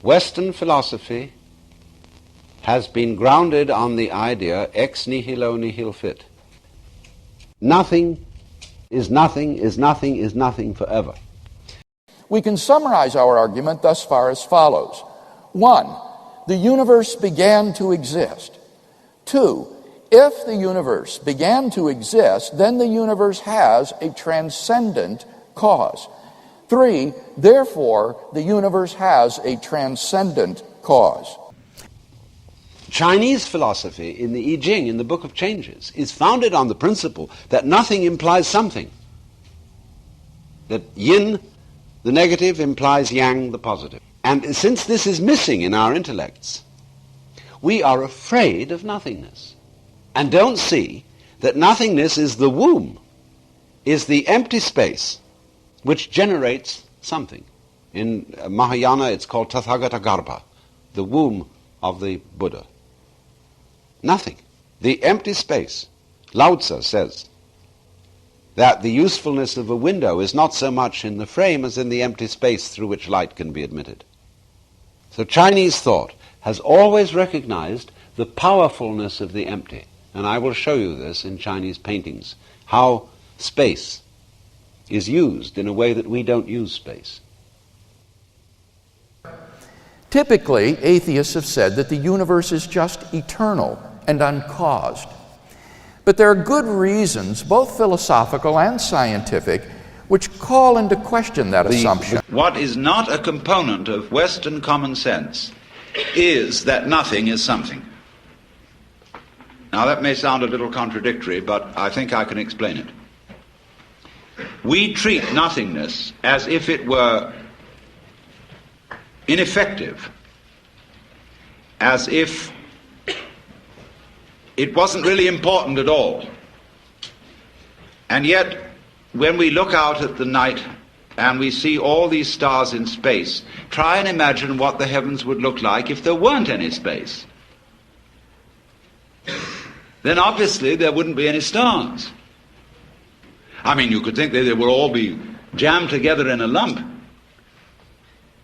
Western philosophy has been grounded on the idea ex nihilo nihil fit. Nothing is nothing is nothing is nothing forever. We can summarize our argument thus far as follows. 1, the universe began to exist. 2, if the universe began to exist, then the universe has a transcendent cause. 3, therefore, the universe has a transcendent cause. Chinese philosophy in the I Ching, in the Book of Changes, is founded on the principle that nothing implies something. That yin, the negative, implies yang, the positive. And since this is missing in our intellects, we are afraid of nothingness and don't see that nothingness is the womb, is the empty space which generates something. In Mahayana it's called Tathagata Garbha, the womb of the Buddha. Nothing. The empty space. Lao Tzu says that the usefulness of a window is not so much in the frame as in the empty space through which light can be admitted. So Chinese thought has always recognized the powerfulness of the empty. And I will show you this in Chinese paintings, how space is used in a way that we don't use space. Typically, atheists have said that the universe is just eternal and uncaused. But there are good reasons, both philosophical and scientific, which call into question that assumption. What is not a component of Western common sense is that nothing is something. Now that may sound a little contradictory, but I think I can explain it. We treat nothingness as if it were ineffective, as if it wasn't really important at all. And yet, when we look out at the night and we see all these stars in space, try and imagine what the heavens would look like if there weren't any space. Then obviously there wouldn't be any stars. I mean, you could think that they would all be jammed together in a lump.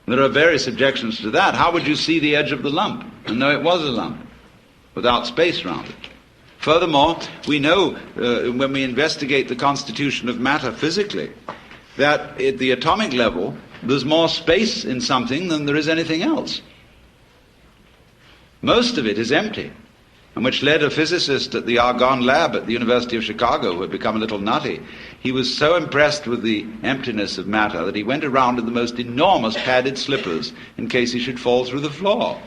There are various objections to that. How would you see the edge of the lump and know it was a lump without space around it? Furthermore, we know when we investigate the constitution of matter physically that at the atomic level there's more space in something than there is anything else. Most of it is empty, and which led a physicist at the Argonne lab at the University of Chicago, who had become a little nutty. He was so impressed with the emptiness of matter that he went around in the most enormous padded slippers in case he should fall through the floor.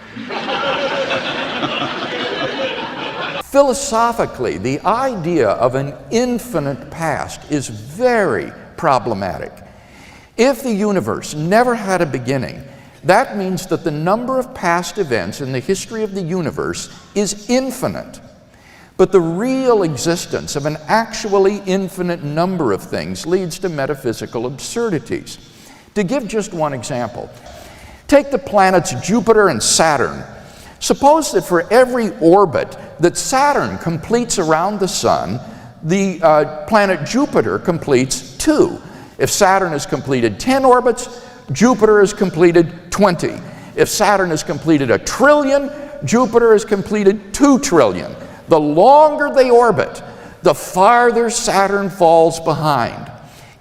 Philosophically, the idea of an infinite past is very problematic. If the universe never had a beginning, that means that the number of past events in the history of the universe is infinite. But the real existence of an actually infinite number of things leads to metaphysical absurdities. To give just one example, take the planets Jupiter and Saturn. Suppose that for every orbit that Saturn completes around the Sun, the planet Jupiter completes 2. If Saturn has completed 10 orbits, Jupiter has completed 20. If Saturn has completed 1 trillion, Jupiter has completed 2 trillion. The longer they orbit, the farther Saturn falls behind.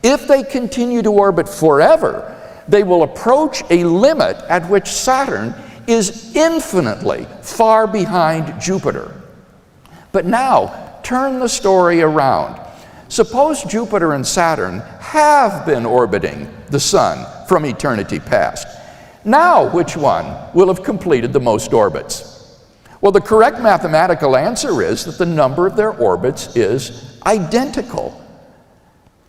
If they continue to orbit forever, they will approach a limit at which Saturn is infinitely far behind Jupiter. But now, turn the story around. Suppose Jupiter and Saturn have been orbiting the Sun from eternity past. Now, which one will have completed the most orbits? Well, the correct mathematical answer is that the number of their orbits is identical.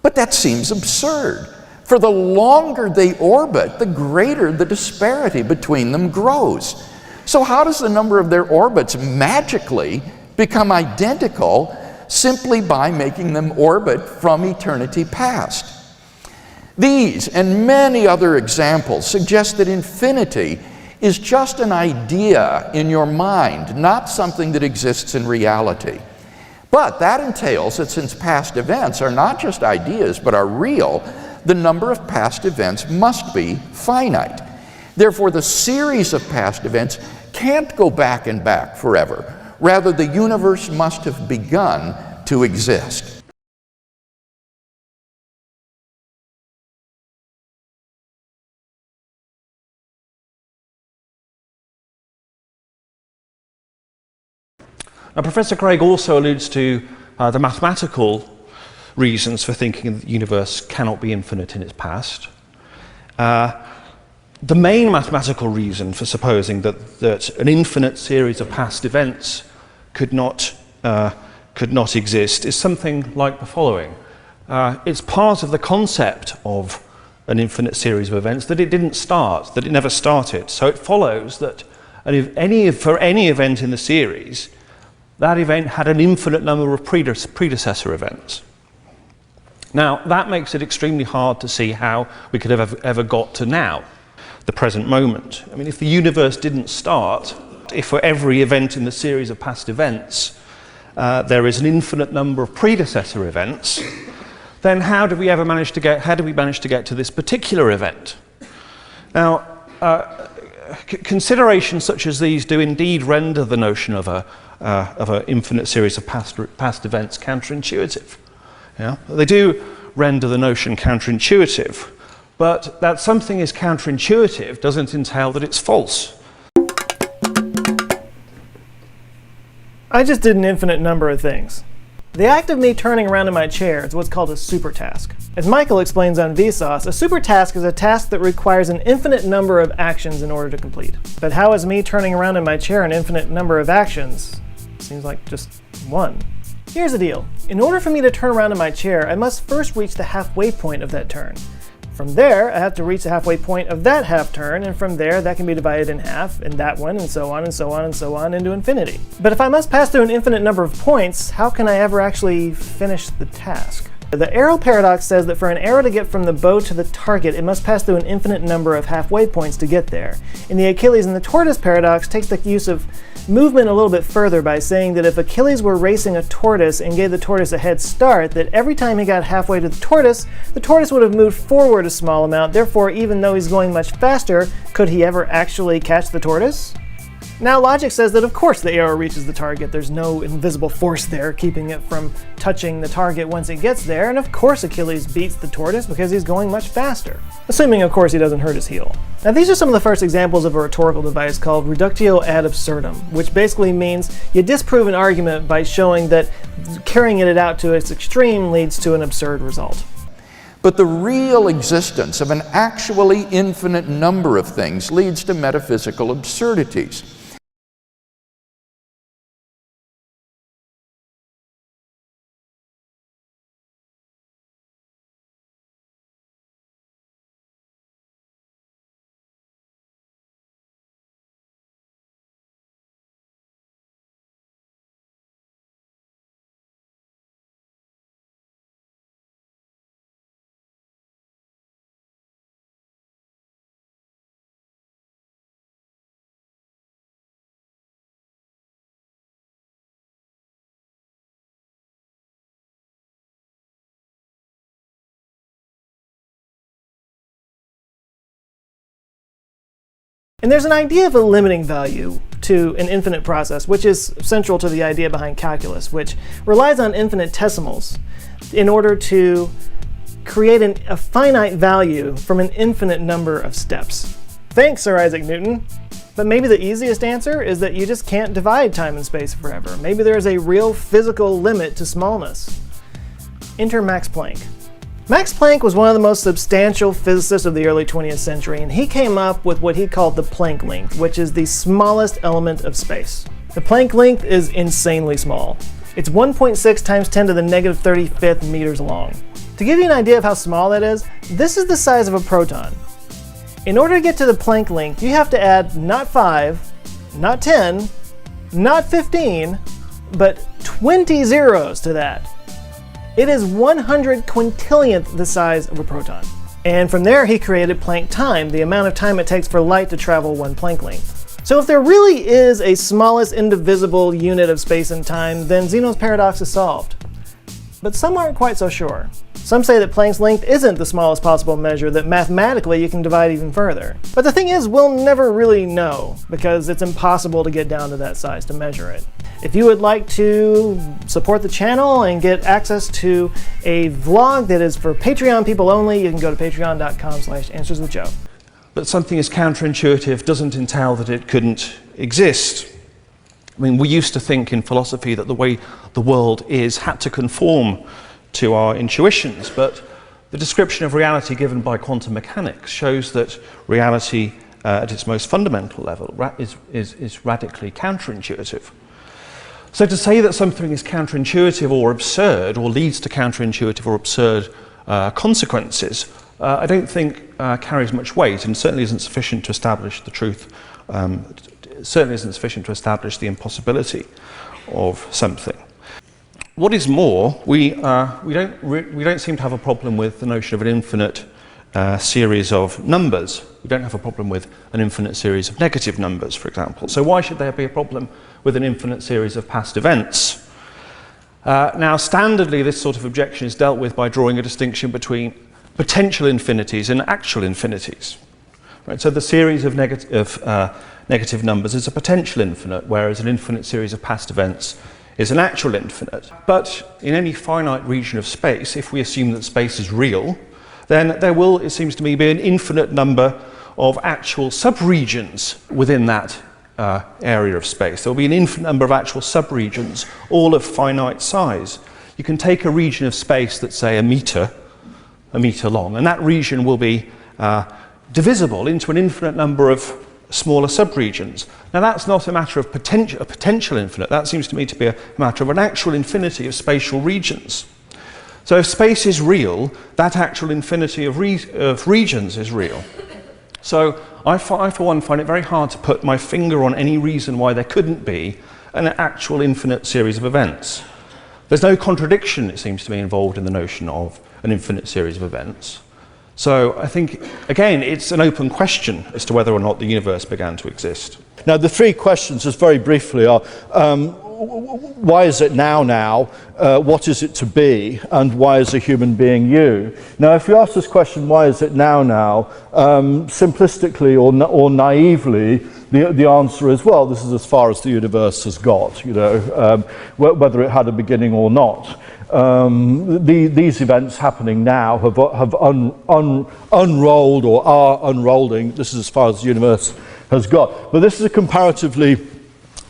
But that seems absurd. For the longer they orbit, the greater the disparity between them grows. So how does the number of their orbits magically become identical simply by making them orbit from eternity past? These and many other examples suggest that infinity is just an idea in your mind, not something that exists in reality. But that entails that since past events are not just ideas but are real, the number of past events must be finite. Therefore, the series of past events can't go back and back forever. Rather, the universe must have begun to exist. Now, Professor Craig also alludes to the mathematical reasons for thinking that the universe cannot be infinite in its past. The main mathematical reason for supposing that an infinite series of past events could not exist is something like the following. It's part of the concept of an infinite series of events that it didn't start, that it never started. So it follows that for any event in the series, that event had an infinite number of predecessor events. Now, that makes it extremely hard to see how we could have ever got to now, the present moment. I mean, if the universe didn't start, if for every event in the series of past events there is an infinite number of predecessor events, then how do we manage to get to this particular event? Now, considerations such as these do indeed render the notion of an infinite series of past events counterintuitive. Yeah? They do render the notion counterintuitive, but that something is counterintuitive doesn't entail that it's false. I just did an infinite number of things. The act of me turning around in my chair is what's called a supertask. As Michael explains on Vsauce, a supertask is a task that requires an infinite number of actions in order to complete. But how is me turning around in my chair an infinite number of actions? Seems like just one. Here's the deal. In order for me to turn around in my chair, I must first reach the halfway point of that turn. From there, I have to reach the halfway point of that half turn, and from there, that can be divided in half, and that one, and so on, and so on, and so on, into infinity. But if I must pass through an infinite number of points, how can I ever actually finish the task? The arrow paradox says that for an arrow to get from the bow to the target, it must pass through an infinite number of halfway points to get there. And the Achilles and the tortoise paradox takes the use of movement a little bit further by saying that if Achilles were racing a tortoise and gave the tortoise a head start, that every time he got halfway to the tortoise would have moved forward a small amount. Therefore, even though he's going much faster, could he ever actually catch the tortoise? Now, logic says that of course the arrow reaches the target. There's no invisible force there keeping it from touching the target once it gets there, and of course Achilles beats the tortoise because he's going much faster. Assuming, of course, he doesn't hurt his heel. Now, these are some of the first examples of a rhetorical device called reductio ad absurdum, which basically means you disprove an argument by showing that carrying it out to its extreme leads to an absurd result. But the real existence of an actually infinite number of things leads to metaphysical absurdities. And there's an idea of a limiting value to an infinite process, which is central to the idea behind calculus, which relies on infinitesimals in order to create a finite value from an infinite number of steps. Thanks, Sir Isaac Newton. But maybe the easiest answer is that you just can't divide time and space forever. Maybe there's a real physical limit to smallness. Enter Max Planck. Max Planck was one of the most substantial physicists of the early 20th century, and he came up with what he called the Planck length, which is the smallest element of space. The Planck length is insanely small. It's 1.6 times 10 to the negative 35th meters long. To give you an idea of how small that is, this is the size of a proton. In order to get to the Planck length, you have to add not 5, not 10, not 15, but 20 zeros to that. It is 100 quintillionth the size of a proton. And from there, he created Planck time, the amount of time it takes for light to travel one Planck length. So if there really is a smallest indivisible unit of space and time, then Zeno's paradox is solved. But some aren't quite so sure. Some say that Planck's length isn't the smallest possible measure, that mathematically you can divide even further. But the thing is, we'll never really know, because it's impossible to get down to that size to measure it. If you would like to support the channel and get access to a vlog that is for Patreon people only, you can go to patreon.com/answerswithjoe. But something as counterintuitive doesn't entail that it couldn't exist. I mean, we used to think in philosophy that the way the world is had to conform to our intuitions, but the description of reality given by quantum mechanics shows that reality at its most fundamental level is radically counterintuitive. So to say that something is counterintuitive or absurd, or leads to counterintuitive or absurd consequences, I don't think carries much weight, and certainly isn't sufficient to establish the truth, certainly isn't sufficient to establish the impossibility of something. What is more, we don't seem to have a problem with the notion of an infinite series of numbers. We don't have a problem with an infinite series of negative numbers, for example. So why should there be a problem with an infinite series of past events? Now, standardly, this sort of objection is dealt with by drawing a distinction between potential infinities and actual infinities. Right? So the series of negative numbers is a potential infinite, whereas an infinite series of past events is an actual infinite. But in any finite region of space, if we assume that space is real, then there will, it seems to me, be an infinite number of actual subregions within that area of space. There will be an infinite number of actual subregions, all of finite size. You can take a region of space that's, say, a meter long, and that region will be divisible into an infinite number of smaller subregions. Now, that's not a matter of a potential infinite. That seems to me to be a matter of an actual infinity of spatial regions. So if space is real, that actual infinity of regions is real. So I, for one, find it very hard to put my finger on any reason why there couldn't be an actual infinite series of events. There's no contradiction, it seems to me, involved in the notion of an infinite series of events. So I think, again, it's an open question as to whether or not the universe began to exist. Now, the three questions, just very briefly, are why is it now, what is it to be, and why is a human being you? Now, if you ask this question, why is it now, simplistically or naively, the answer is, well, this is as far as the universe has got, you know, whether it had a beginning or not. These events happening now have unrolled or are unrolling. This is as far as the universe has got. But this is a comparatively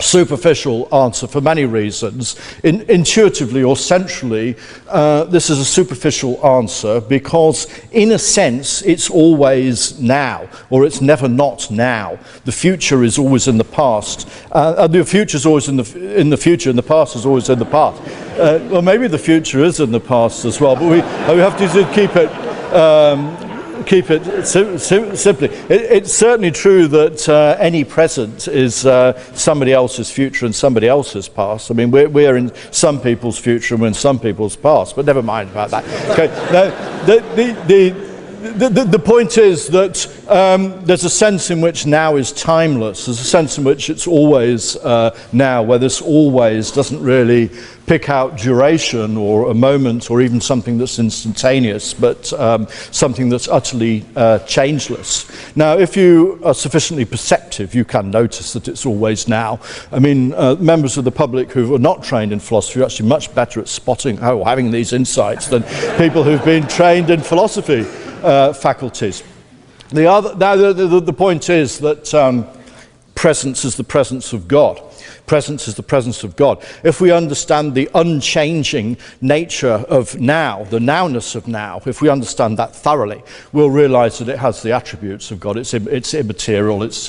superficial answer for many reasons. Intuitively or centrally, this is a superficial answer because, in a sense, it's always now, or it's never not now. The future is always in the past. The future is always in the future, and the past is always in the past. Well, maybe the future is in the past as well, but we have to keep it simply. It's certainly true that any present is somebody else's future and somebody else's past. I mean, we're in some people's future and we're in some people's past, but never mind about that. Okay. Now, the point is that there's a sense in which now is timeless. There's a sense in which it's always now, where this always doesn't really pick out duration or a moment or even something that's instantaneous, but something that's utterly changeless. Now, if you are sufficiently perceptive, you can notice that it's always now. I mean, members of the public who are not trained in philosophy are actually much better at spotting, having these insights than people who've been trained in philosophy faculties. The point is that presence is the presence of God. Presence is the presence of God. If we understand the unchanging nature of now, the nowness of now, if we understand that thoroughly, we'll realize that it has the attributes of God. It's immaterial, it's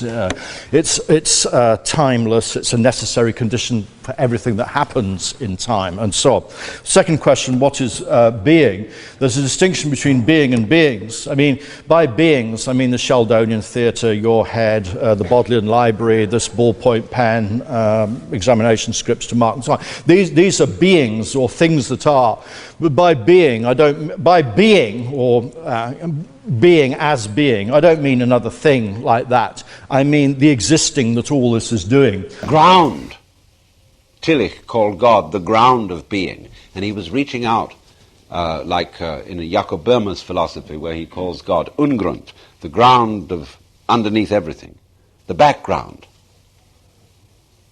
timeless, it's a necessary condition for everything that happens in time, and so on. Second question, what is being? There's a distinction between being and beings. I mean, by beings, I mean the Sheldonian theatre, your head, the Bodleian Library, this ballpoint pen, examination scripts to mark and so on. These are beings or things that are. But by being, being as being, I don't mean another thing like that. I mean the existing that all this is doing. Ground Tillich called God the ground of being, and he was reaching out in Jakob Böhmer's philosophy, where he calls God Ungrund, the ground of underneath everything, the background,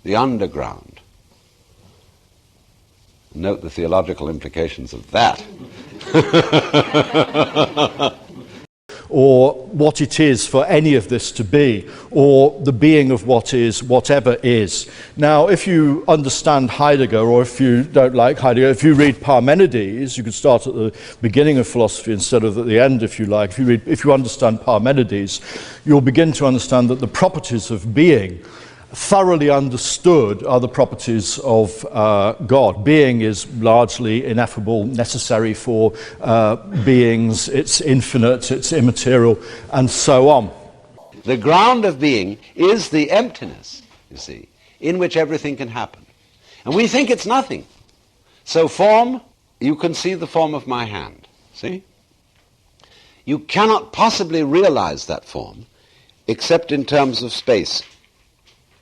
the underground. Note the theological implications of that. Or what it is for any of this to be, or the being of what is, whatever is. Now, if you understand Heidegger, or if you don't like Heidegger, if you read Parmenides, you could start at the beginning of philosophy instead of at the end, if you like. If you understand Parmenides, you'll begin to understand that the properties of being, thoroughly understood, are the properties of God. Being is largely ineffable, necessary for beings, it's infinite, it's immaterial, and so on. The ground of being is the emptiness, you see, in which everything can happen. And we think it's nothing. So form, you can see the form of my hand, see? You cannot possibly realize that form except in terms of space.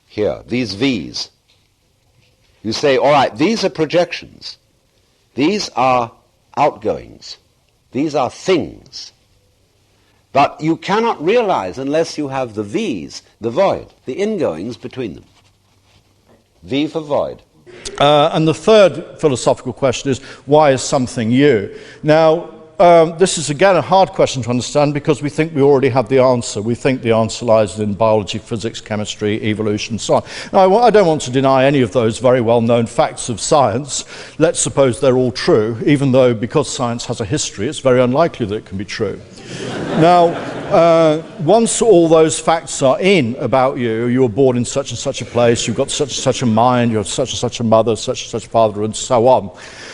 Here, these V's. You say, all right, these are projections. These are outgoings. These are things. But you cannot realize unless you have the V's, the void, the ingoings between them. V for void. And the third philosophical question is, why is something you? Now, this is again a hard question to understand because we think we already have the answer. We think the answer lies in biology, physics, chemistry, evolution, so on. Now, I don't want to deny any of those very well-known facts of science. Let's suppose they're all true, even though because science has a history, it's very unlikely that it can be true. Now, once all those facts are in about you, you were born in such and such a place, you've got such and such a mind, you have such and such a mother, such and such a father, and so on.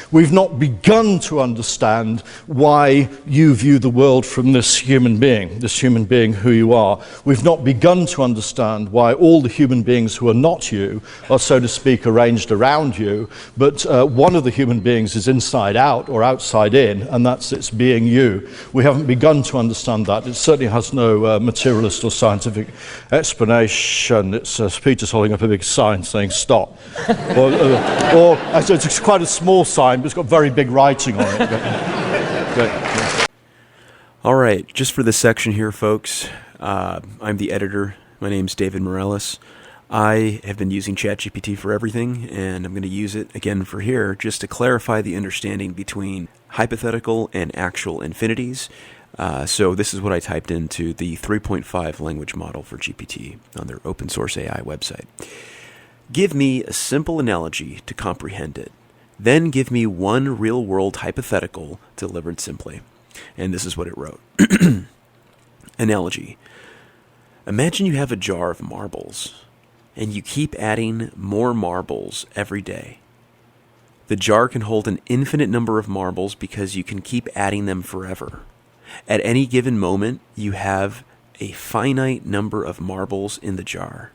We've not begun to understand why you view the world from this human being who you are. We've not begun to understand why all the human beings who are not you are, so to speak, arranged around you, but one of the human beings is inside out or outside in, and that's its being you. We haven't begun to understand that. It certainly has no materialist or scientific explanation. It's Peter's holding up a big sign saying stop. or it's quite a small sign, but it's got very big writing on it. All right, just for this section here, folks, I'm the editor. My name's David Morales. I have been using ChatGPT for everything, and I'm going to use it again for here just to clarify the understanding between hypothetical and actual infinities. So this is what I typed into the 3.5 language model for GPT on their open source AI website. Give me a simple analogy to comprehend it. Then give me one real-world hypothetical delivered simply. And this is what it wrote. Analogy. Imagine you have a jar of marbles, and you keep adding more marbles every day. The jar can hold an infinite number of marbles because you can keep adding them forever. At any given moment, you have a finite number of marbles in the jar.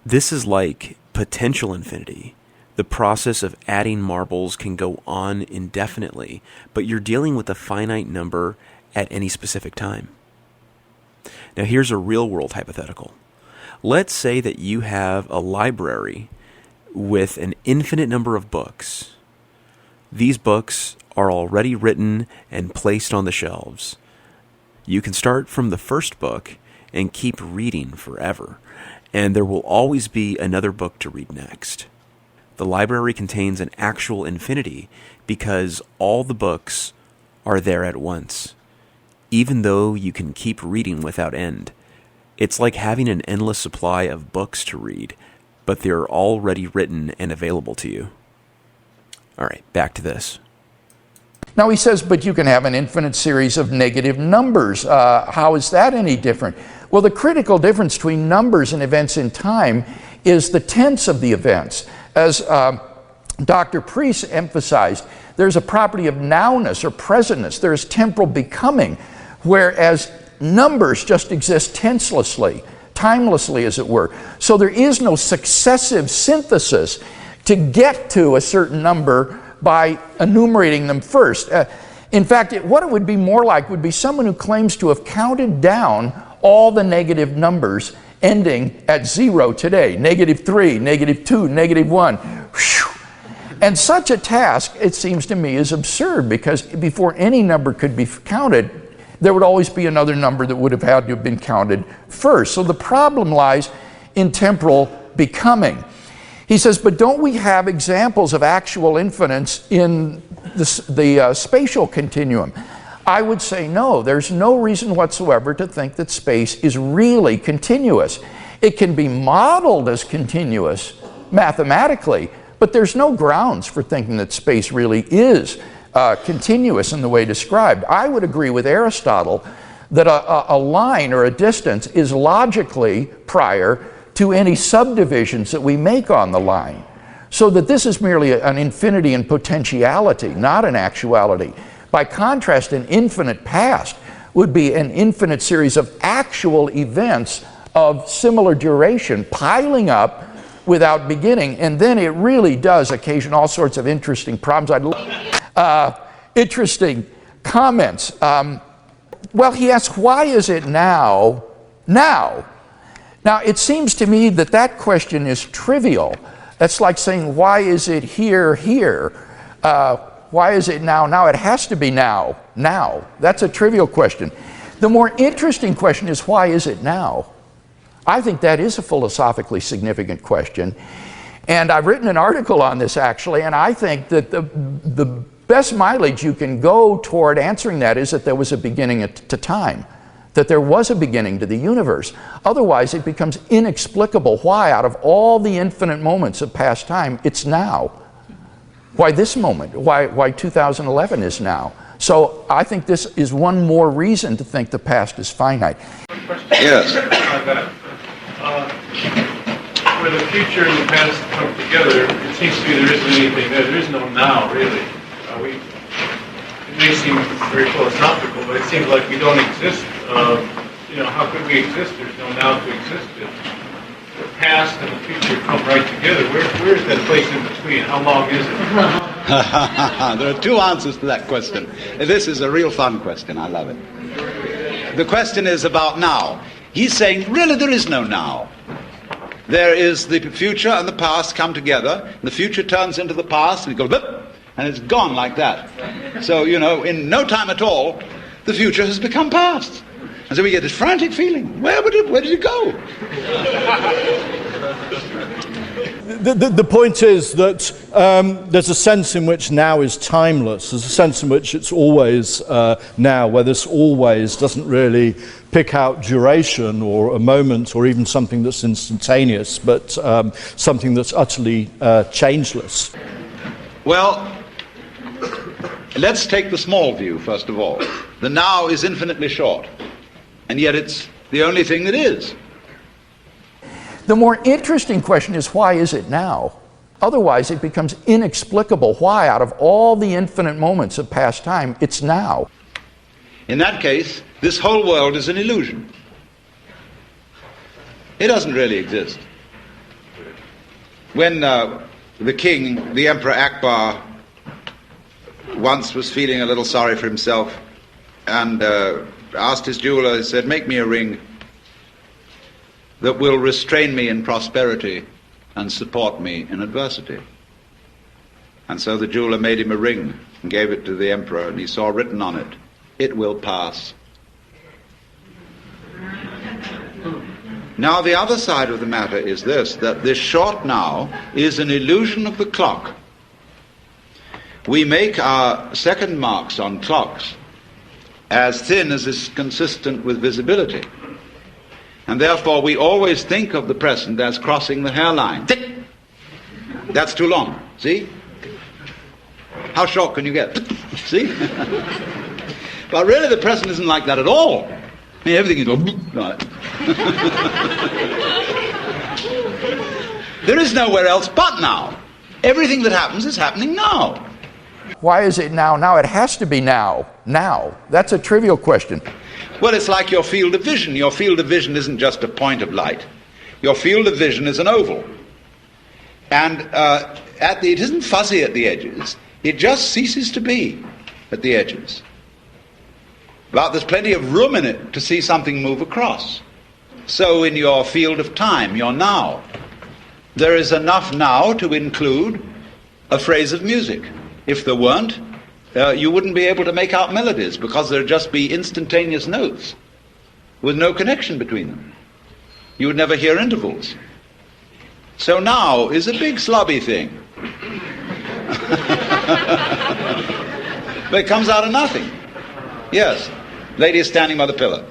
This is like potential infinity. The process of adding marbles can go on indefinitely, but you're dealing with a finite number at any specific time. Now here's a real-world hypothetical. Let's say that you have a library with an infinite number of books. These books are already written and placed on the shelves. You can start from the first book and keep reading forever, and there will always be another book to read next. The library contains an actual infinity because all the books are there at once, even though you can keep reading without end. It's like having an endless supply of books to read, but they're already written and available to you. All right, back to this. Now he says, but you can have an infinite series of negative numbers. How is that any different? Well, the critical difference between numbers and events in time is the tense of the events. As Dr. Priest emphasized, there's a property of nowness or presentness. There's temporal becoming, whereas numbers just exist tenselessly, timelessly, as it were. So there is no successive synthesis to get to a certain number by enumerating them first. In fact, what it would be more like would be someone who claims to have counted down all the negative numbers ending at 0 today, -3, -2, -1. Whew, And such a task, it seems to me, is absurd, because before any number could be counted, there would always be another number that would have had to have been counted first. So the problem lies in temporal becoming. He says, but don't we have examples of actual infinites in the spatial continuum? I would say no. There's no reason whatsoever to think that space is really continuous. It can be modeled as continuous mathematically, but there's no grounds for thinking that space really is continuous in the way described. I would agree with Aristotle that a line or a distance is logically prior to any subdivisions that we make on the line, so that this is merely an infinity in potentiality, not an actuality. By contrast, an infinite past would be an infinite series of actual events of similar duration piling up without beginning, and then it really does occasion all sorts of interesting problems. Interesting comments. Well, he asks, why is it now? Now, it seems to me that that question is trivial. That's like saying, why is it here? Why is it now? Now, it has to be now. That's a trivial question. The more interesting question is, why is it now? I think that is a philosophically significant question. And I've written an article on this, actually, and I think that the best mileage you can go toward answering that is that there was a beginning to time, that there was a beginning to the universe. Otherwise, it becomes inexplicable why, out of all the infinite moments of past time, it's now. Why this moment? Why 2011 is now? So I think this is one more reason to think the past is finite. Yes. Where the future and the past come together, it seems to me there isn't anything there. There is no now, really. It may seem very philosophical, but it seems like we don't exist. How could we exist? There's no now to exist. The past and the future come right together. Where is that place in between? How long is it? There are two answers to that question. This is a real fun question. I love it. The question is about now. He's saying, really, there is no now. There is the future and the past come together, and the future turns into the past, and it goes, and it's gone like that. So, in no time at all, the future has become past. And so we get this frantic feeling. Where did it go? The point is that there's a sense in which now is timeless. There's a sense in which it's always now, where this always doesn't really pick out duration or a moment or even something that's instantaneous, but something that's utterly changeless. Well, let's take the small view, first of all. The now is infinitely short, and yet it's the only thing that is. The more interesting question is, why is it now? Otherwise, it becomes inexplicable why, out of all the infinite moments of past time, it's now. In that case, this whole world is an illusion. It doesn't really exist. When the king, the Emperor Akbar, once was feeling a little sorry for himself and asked his jeweler, he said, make me a ring that will restrain me in prosperity and support me in adversity. And so the jeweler made him a ring and gave it to the emperor, and he saw written on it, "It will pass." Now the other side of the matter is this, that this short now is an illusion of the clock. We make our second marks on clocks as thin as is consistent with visibility. And therefore we always think of the present as crossing the hairline. Tick! That's too long. See? How short can you get? See? But really the present isn't like that at all. I mean, everything is like There is nowhere else but now. Everything that happens is happening now. Why is it now? Now, it has to be now. Now. That's a trivial question. Well, it's like your field of vision. Your field of vision isn't just a point of light. Your field of vision is an oval. And it isn't fuzzy at the edges. It just ceases to be at the edges. But there's plenty of room in it to see something move across. So in your field of time, your now, there is enough now to include a phrase of music. If there weren't, you wouldn't be able to make out melodies because there'd just be instantaneous notes with no connection between them. You would never hear intervals. So now is a big slobby thing. But it comes out of nothing. Yes. Lady is standing by the pillar.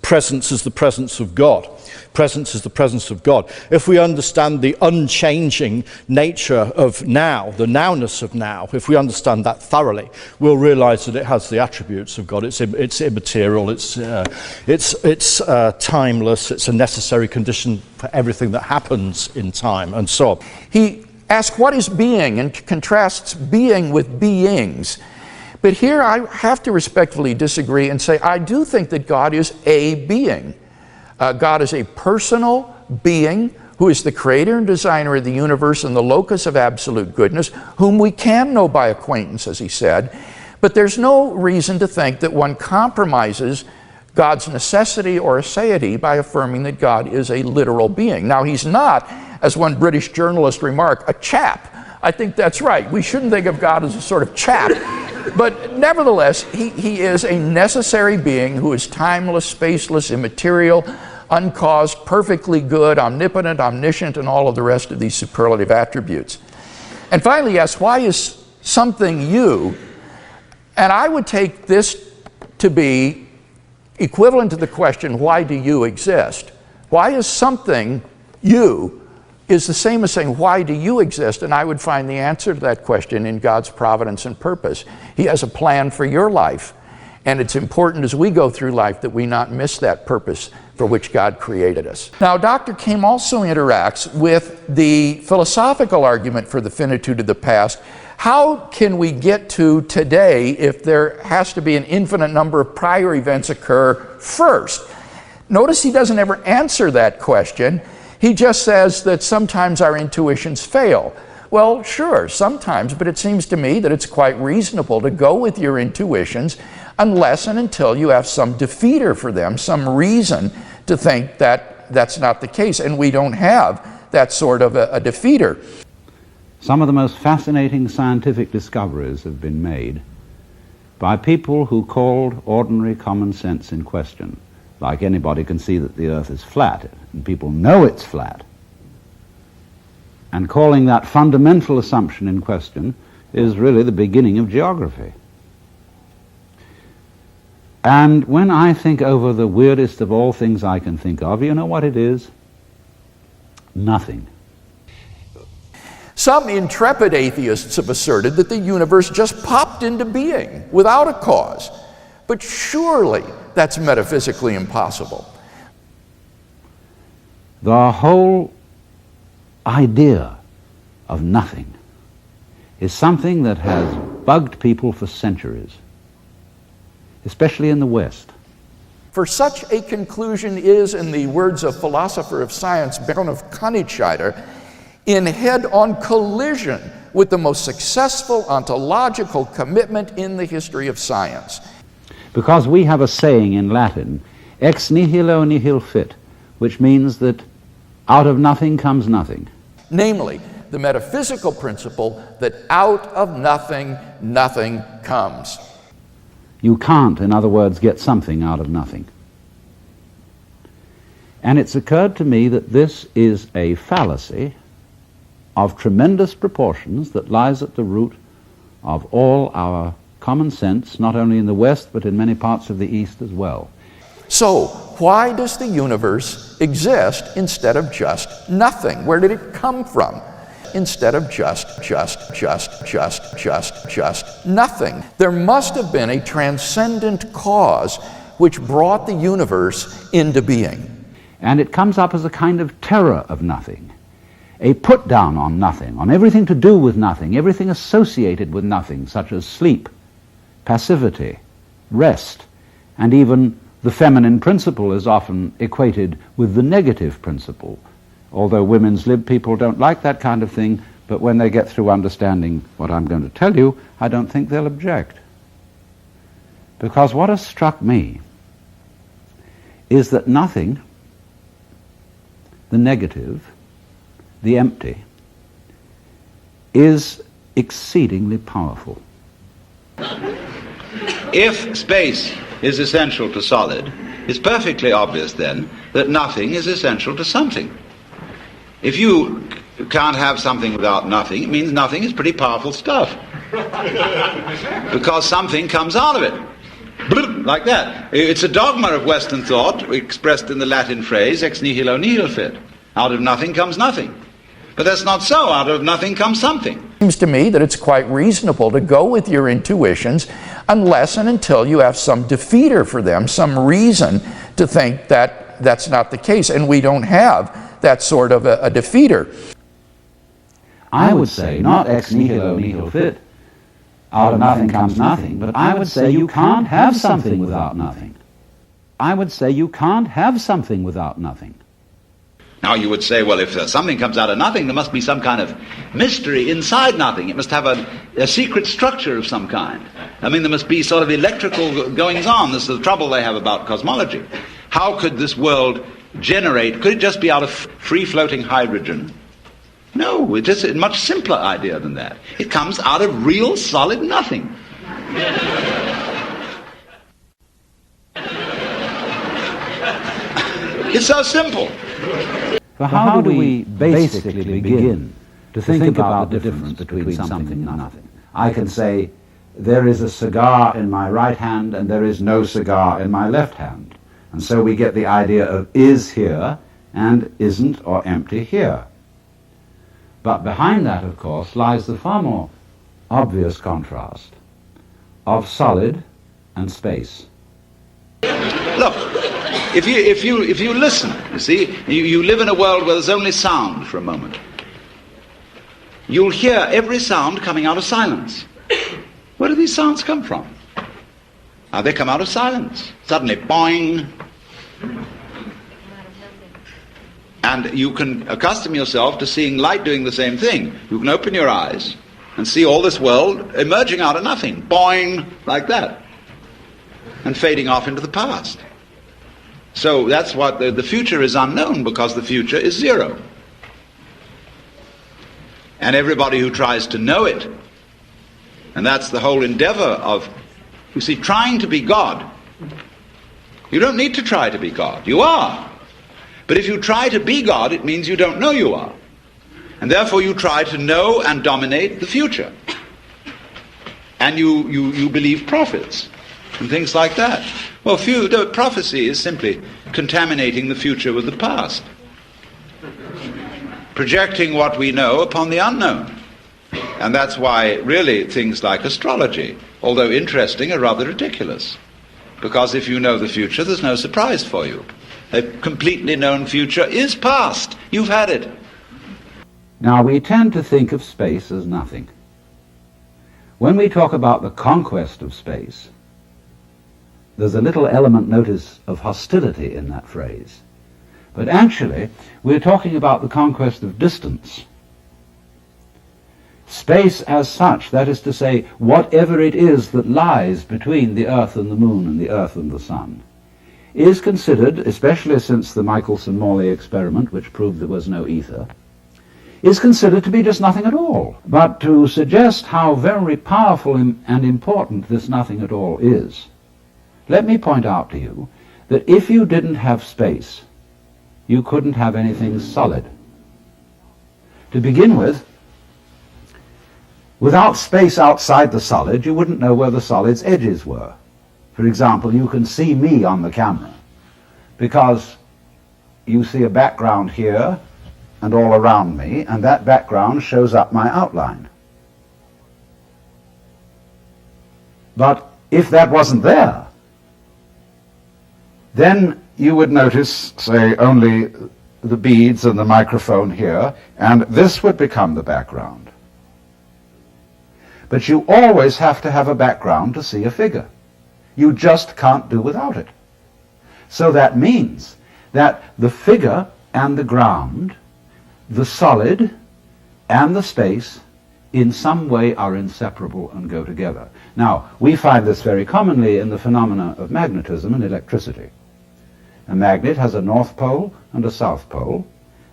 Presence is the presence of God. Presence is the presence of God. If we understand the unchanging nature of now, the nowness of now, if we understand that thoroughly, we'll realize that it has the attributes of God. It's immaterial, it's timeless, it's a necessary condition for everything that happens in time, and so on. He asks, what is being? And contrasts being with beings. But here I have to respectfully disagree and say I do think that God is a being. God is a personal being who is the creator and designer of the universe and the locus of absolute goodness, whom we can know by acquaintance, as he said. But there's no reason to think that one compromises God's necessity or aseity by affirming that God is a literal being. Now, he's not, as one British journalist remarked, a chap. I think that's right. We shouldn't think of God as a sort of chap. But nevertheless, he is a necessary being who is timeless, spaceless, immaterial, uncaused, perfectly good, omnipotent, omniscient, and all of the rest of these superlative attributes. And finally, he asks, why is something you? And I would take this to be equivalent to the question, why do you exist? Why is something you is the same as saying, why do you exist? And I would find the answer to that question in God's providence and purpose. He has a plan for your life. And it's important as we go through life that we not miss that purpose for which God created us. Now, Dr. King also interacts with the philosophical argument for the finitude of the past. How can we get to today if there has to be an infinite number of prior events occur first? Notice he doesn't ever answer that question. He just says that sometimes our intuitions fail. Well, sure, sometimes, but it seems to me that it's quite reasonable to go with your intuitions unless and until you have some defeater for them, some reason to think that that's not the case, and we don't have that sort of a defeater. Some of the most fascinating scientific discoveries have been made by people who called ordinary common sense in question. Like anybody can see that the earth is flat, and people know it's flat. And calling that fundamental assumption in question is really the beginning of geography. And when I think over the weirdest of all things I can think of, you know what it is? Nothing. Some intrepid atheists have asserted that the universe just popped into being without a cause. But surely that's metaphysically impossible. The whole idea of nothing is something that has bugged people for centuries, especially in the West. For such a conclusion is, in the words of philosopher of science Baron of Königseider, in head-on collision with the most successful ontological commitment in the history of science. Because we have a saying in Latin, ex nihilo nihil fit, which means that out of nothing comes nothing. Namely, the metaphysical principle that out of nothing, nothing comes. You can't, in other words, get something out of nothing. And it's occurred to me that this is a fallacy of tremendous proportions that lies at the root of all our common sense, not only in the West, but in many parts of the East as well. So, why does the universe exist instead of just nothing? Where did it come from? Instead of just nothing. There must have been a transcendent cause which brought the universe into being. And it comes up as a kind of terror of nothing, a put down on nothing, on everything to do with nothing, everything associated with nothing, such as sleep, passivity, rest, and even the feminine principle is often equated with the negative principle. Although women's lib people don't like that kind of thing, but when they get through understanding what I'm going to tell you, I don't think they'll object. Because what has struck me is that nothing, the negative, the empty, is exceedingly powerful. If space is essential to solid, it's perfectly obvious then that nothing is essential to something. If you can't have something without nothing, it means nothing is pretty powerful stuff. Because something comes out of it. Like that. It's a dogma of Western thought expressed in the Latin phrase ex nihilo nihil fit. Out of nothing comes nothing. But that's not so. Out of nothing comes something. It seems to me that it's quite reasonable to go with your intuitions unless and until you have some defeater for them, some reason to think that that's not the case. And we don't have that sort of a defeater. I would say not ex nihilo nihil fit, out of nothing comes nothing, but I would say you can't have something without nothing. I would say you can't have something without nothing. Now you would say, well, if something comes out of nothing, there must be some kind of mystery inside nothing. It must have a secret structure of some kind. I mean, there must be sort of electrical goings on. This is the trouble they have about cosmology. How could this world generate? Could it just be out of free-floating hydrogen? No, it's a much simpler idea than that. It comes out of real solid nothing. It's so simple. So how do we basically begin to think about the difference between something and nothing? I can say, there is a cigar in my right hand and there is no cigar in my left hand. And so we get the idea of is here and isn't or empty here. But behind that, of course, lies the far more obvious contrast of solid and space. Look, if you listen, you see, you live in a world where there's only sound for a moment. You'll hear every sound coming out of silence. Where do these sounds come from? They come out of silence. Suddenly, boing. And you can accustom yourself to seeing light doing the same thing. You can open your eyes and see all this world emerging out of nothing, boing, like that, and fading off into the past. So that's what the future is unknown, because the future is zero. And everybody who tries to know it, and that's the whole endeavor of, you see, trying to be God. You don't need to try to be God. You are. But if you try to be God, it means you don't know you are. And therefore you try to know and dominate the future. And you believe prophets and things like that. Well, prophecy is simply contaminating the future with the past. Projecting what we know upon the unknown. And that's why really things like astrology, although interesting, are rather ridiculous. Because if you know the future, there's no surprise for you. A completely known future is past. You've had it. Now, we tend to think of space as nothing. When we talk about the conquest of space, there's a little element, notice, of hostility in that phrase. But actually, we're talking about the conquest of distance. Space as such, that is to say, whatever it is that lies between the Earth and the Moon and the Earth and the Sun, is considered, especially since the Michelson-Morley experiment, which proved there was no ether, is considered to be just nothing at all. But to suggest how very powerful and important this nothing at all is, let me point out to you that if you didn't have space, you couldn't have anything solid. To begin with, without space outside the solid, you wouldn't know where the solid's edges were. For example, you can see me on the camera because you see a background here and all around me, and that background shows up my outline. But if that wasn't there, then you would notice, say, only the beads and the microphone here, and this would become the background. But you always have to have a background to see a figure. You just can't do without it. So that means that the figure and the ground, the solid and the space, in some way are inseparable and go together. Now, we find this very commonly in the phenomena of magnetism and electricity. A magnet has a north pole and a south pole,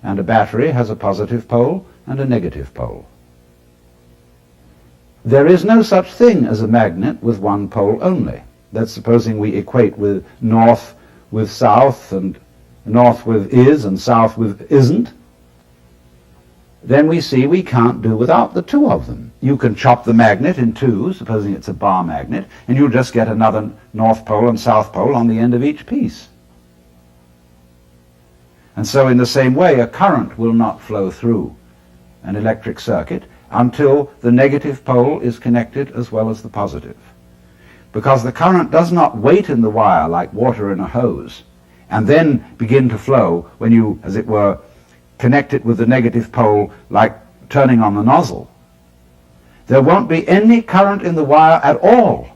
and a battery has a positive pole and a negative pole. there is no such thing as a magnet with one pole only. That's supposing we equate with north with south, and north with is and south with isn't. Then we see we can't do without the two of them. You can chop the magnet in two, supposing it's a bar magnet, and you'll just get another north pole and south pole on the end of each piece. And so in the same way, a current will not flow through an electric circuit until the negative pole is connected as well as the positive. Because the current does not wait in the wire like water in a hose and then begin to flow when you, as it were, connect it with the negative pole like turning on the nozzle. There won't be any current in the wire at all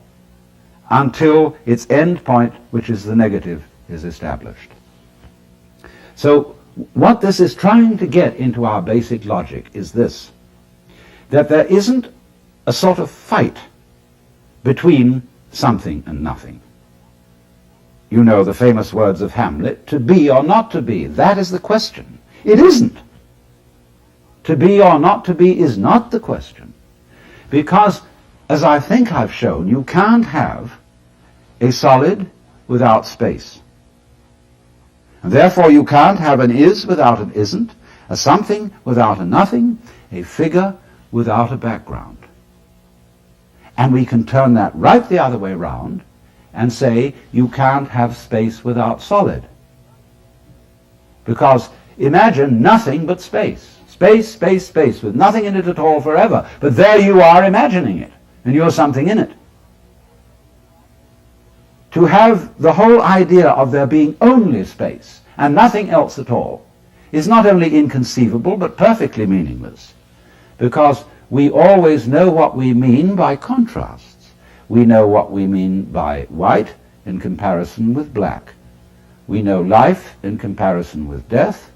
until its end point, which is the negative, is established. So what this is trying to get into our basic logic is this, that there isn't a sort of fight between something and nothing. You know the famous words of Hamlet, to be or not to be, that is the question. It isn't. To be or not to be is not the question. Because, as I think I've shown, you can't have a solid without space. And therefore you can't have an is without an isn't, a something without a nothing, a figure without a background. And we can turn that right the other way round and say you can't have space without solid. Because imagine nothing but space. Space, space, space, with nothing in it at all forever. But there you are imagining it, and you're something in it. To have the whole idea of there being only space and nothing else at all is not only inconceivable but perfectly meaningless, because we always know what we mean by contrasts. We know what we mean by white in comparison with black. We know life in comparison with death.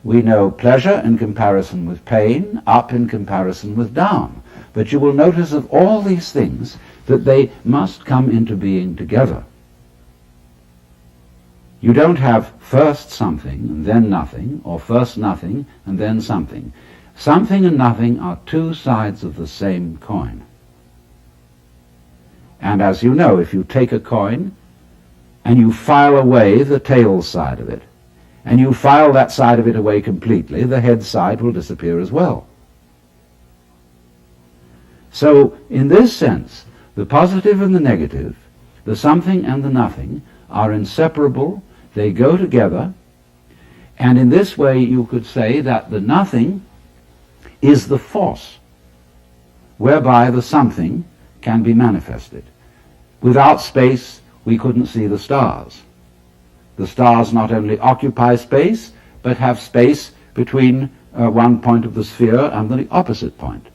We know pleasure in comparison with pain, up in comparison with down. But you will notice of all these things that they must come into being together. You don't have first something and then nothing, or first nothing and then something. Something and nothing are two sides of the same coin. And as you know, if you take a coin and you file away the tail side of it, and you file that side of it away completely, the head side will disappear as well. So, in this sense, the positive and the negative, the something and the nothing, are inseparable. They go together. And in this way, you could say that the nothing is the force whereby the something can be manifested. Without space, we couldn't see the stars. The stars not only occupy space, but have space between one point of the sphere and the opposite point.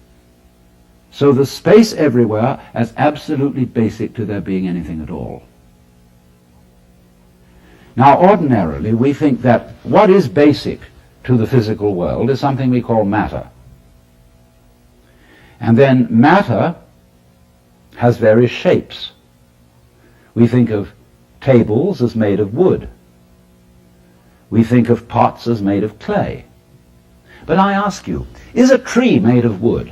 So the space everywhere is absolutely basic to there being anything at all. Now, ordinarily, we think that what is basic to the physical world is something we call matter. And then matter has various shapes. We think of tables as made of wood. We think of pots as made of clay. But I ask you, is a tree made of wood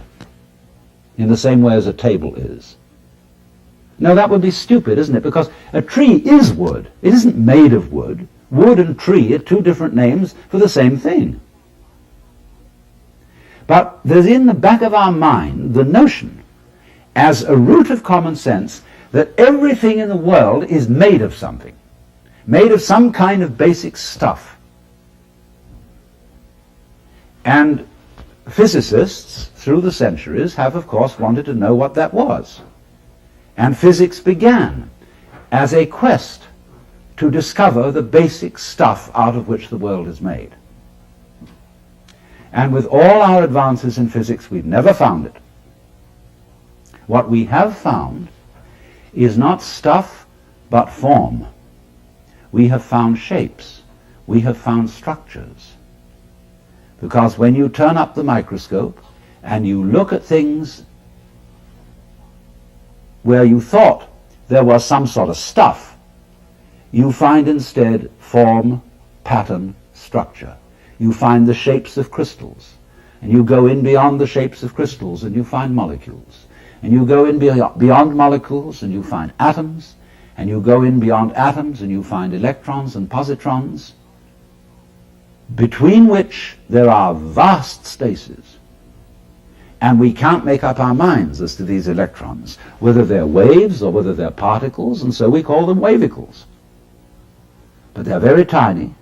in the same way as a table is? No, that would be stupid, isn't it? Because a tree is wood. It isn't made of wood. Wood and tree are two different names for the same thing. But there's in the back of our mind the notion, as a root of common sense, that everything in the world is made of something, made of some kind of basic stuff. And physicists, through the centuries, have, of course, wanted to know what that was. And physics began as a quest to discover the basic stuff out of which the world is made. And with all our advances in physics, we've never found it. What we have found is not stuff, but form. We have found shapes. We have found structures. Because when you turn up the microscope and you look at things where you thought there was some sort of stuff, you find instead form, pattern, structure. You find the shapes of crystals. And you go in beyond the shapes of crystals and you find molecules. And you go in beyond molecules and you find atoms. And you go in beyond atoms and you find electrons and positrons, between which there are vast spaces. And we can't make up our minds as to these electrons, whether they're waves or whether they're particles, and so we call them wavicles. But they're very tiny.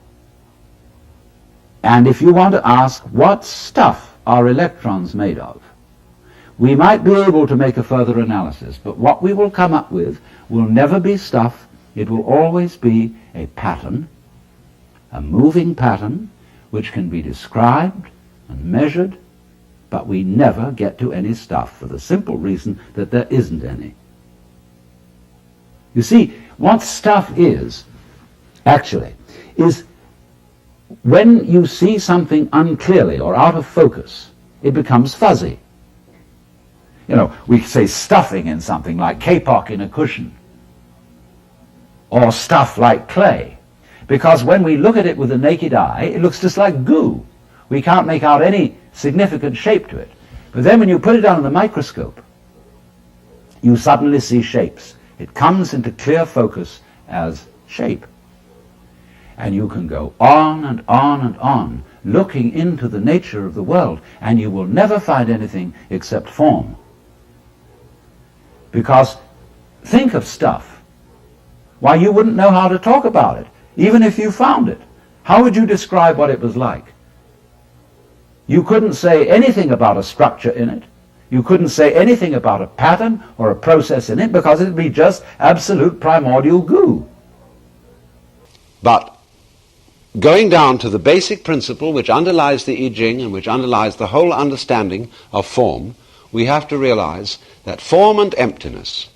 And if you want to ask what stuff are electrons made of, we might be able to make a further analysis, but what we will come up with will never be stuff. It will always be a pattern, a moving pattern, which can be described and measured, but we never get to any stuff for the simple reason that there isn't any. You see, what stuff is, actually, is when you see something unclearly or out of focus, it becomes fuzzy. You know, we say stuffing in something like kapok in a cushion, or stuff like clay, because when we look at it with the naked eye, it looks just like goo. We can't make out any significant shape to it. But then when you put it under the microscope, you suddenly see shapes. It comes into clear focus as shape. And you can go on and on and on, looking into the nature of the world, and you will never find anything except form. Because think of stuff. Why, you wouldn't know how to talk about it, even if you found it. How would you describe what it was like? You couldn't say anything about a structure in it. You couldn't say anything about a pattern or a process in it, because it would be just absolute primordial goo. But going down to the basic principle which underlies the I Ching and which underlies the whole understanding of form, we have to realize that form and emptiness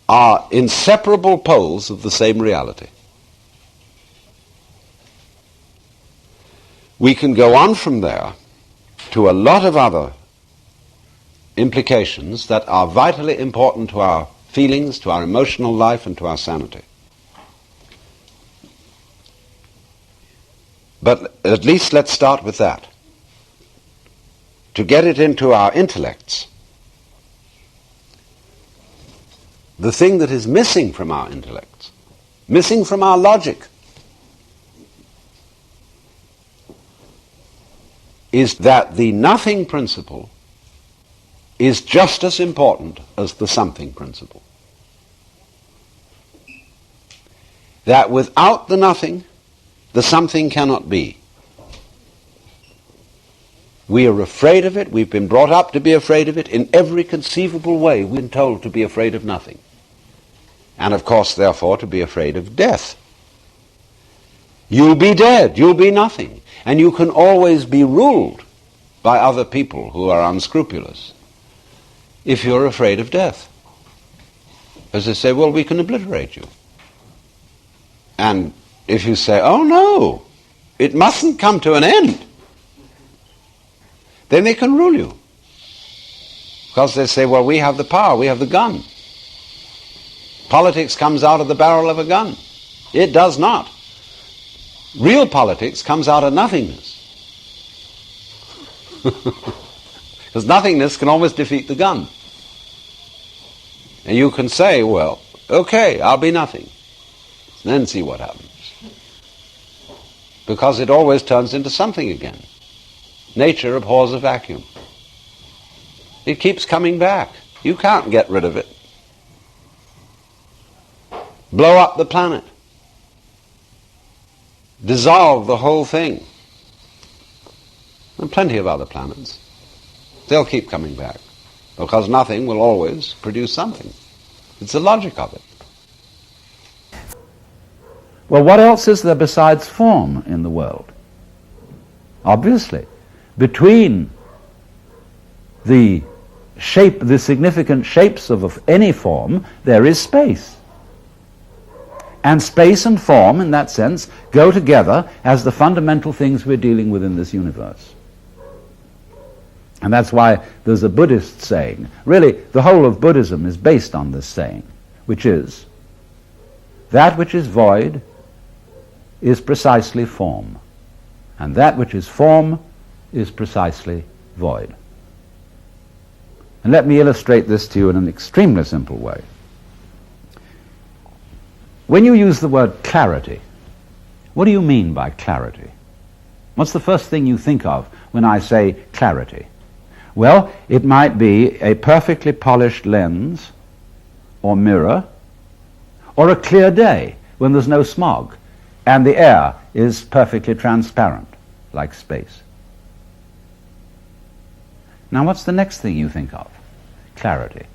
are inseparable poles of the same reality. We can go on from there to a lot of other implications that are vitally important to our feelings, to our emotional life, and to our sanity. But at least let's start with that. To get it into our intellects, the thing that is missing from our intellects, missing from our logic, is that the nothing principle is just as important as the something principle. That without the nothing, the something cannot be. We are afraid of it. We've been brought up to be afraid of it. In every conceivable way, we've been told to be afraid of nothing. And of course, therefore, to be afraid of death. You'll be dead. You'll be nothing. And you can always be ruled by other people who are unscrupulous if you're afraid of death. As they say, well, we can obliterate you. And if you say, oh no, it mustn't come to an end, then they can rule you. Because they say, well, we have the power, we have the gun. Politics comes out of the barrel of a gun. It does not. Real politics comes out of nothingness. Because nothingness can always defeat the gun. And you can say, well, okay, I'll be nothing. And then see what happens. Because it always turns into something again. Nature abhors a vacuum. It keeps coming back. You can't get rid of it. Blow up the planet. Dissolve the whole thing. And plenty of other planets. They'll keep coming back. Because nothing will always produce something. It's the logic of it. Well, what else is there besides form in the world? Obviously, between the significant shapes of any form, there is space. And space and form, in that sense, go together as the fundamental things we're dealing with in this universe. And that's why there's a Buddhist saying. Really, the whole of Buddhism is based on this saying, which is, that which is void is precisely form, and that which is form is precisely void. And let me illustrate this to you in an extremely simple way. When you use the word clarity, what do you mean by clarity? What's the first thing you think of when I say clarity? Well, it might be a perfectly polished lens or mirror, or a clear day when there's no smog and the air is perfectly transparent, like space. Now, what's the next thing you think of? Clarity.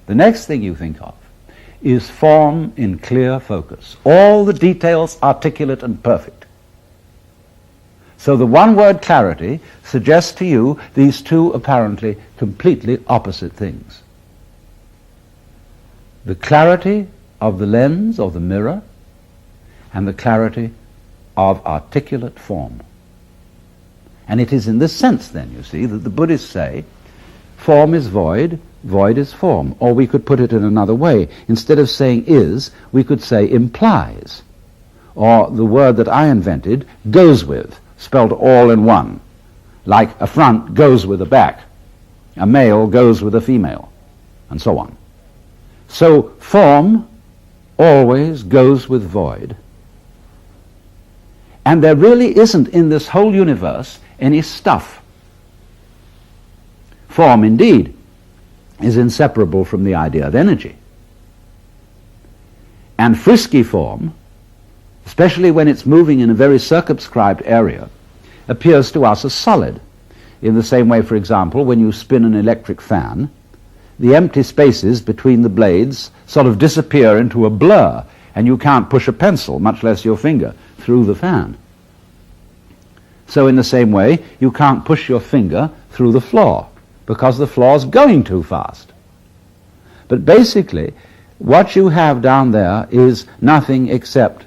The next thing you think of is form in clear focus, all the details articulate and perfect. So the one word clarity suggests to you these two apparently completely opposite things. The clarity of the lens or the mirror and the clarity of articulate form. And it is in this sense, then, you see, that the Buddhists say form is void, void is form. Or we could put it in another way. Instead of saying is, we could say implies. Or the word that I invented, goes with, spelled all in one. Like a front goes with a back, a male goes with a female, and so on. So form always goes with void. And there really isn't in this whole universe any stuff. Form, indeed, is inseparable from the idea of energy. And frisky form, especially when it's moving in a very circumscribed area, appears to us as solid. In the same way, for example, when you spin an electric fan, the empty spaces between the blades sort of disappear into a blur, and you can't push a pencil, much less your finger, through the fan. So in the same way, you can't push your finger through the floor, because the floor's going too fast. But basically, what you have down there is nothing except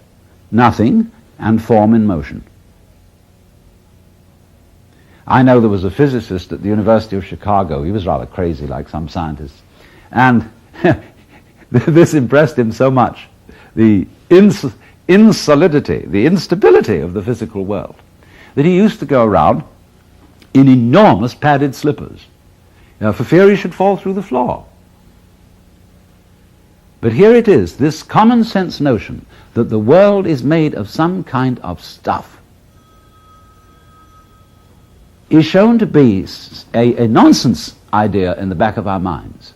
nothing and form in motion. I know there was a physicist at the University of Chicago. He was rather crazy, like some scientists. And this impressed him so much, the insolidity, the instability of the physical world, that he used to go around in enormous padded slippers, for fear he should fall through the floor. But here it is, this common sense notion that the world is made of some kind of stuff is shown to be a nonsense idea in the back of our minds.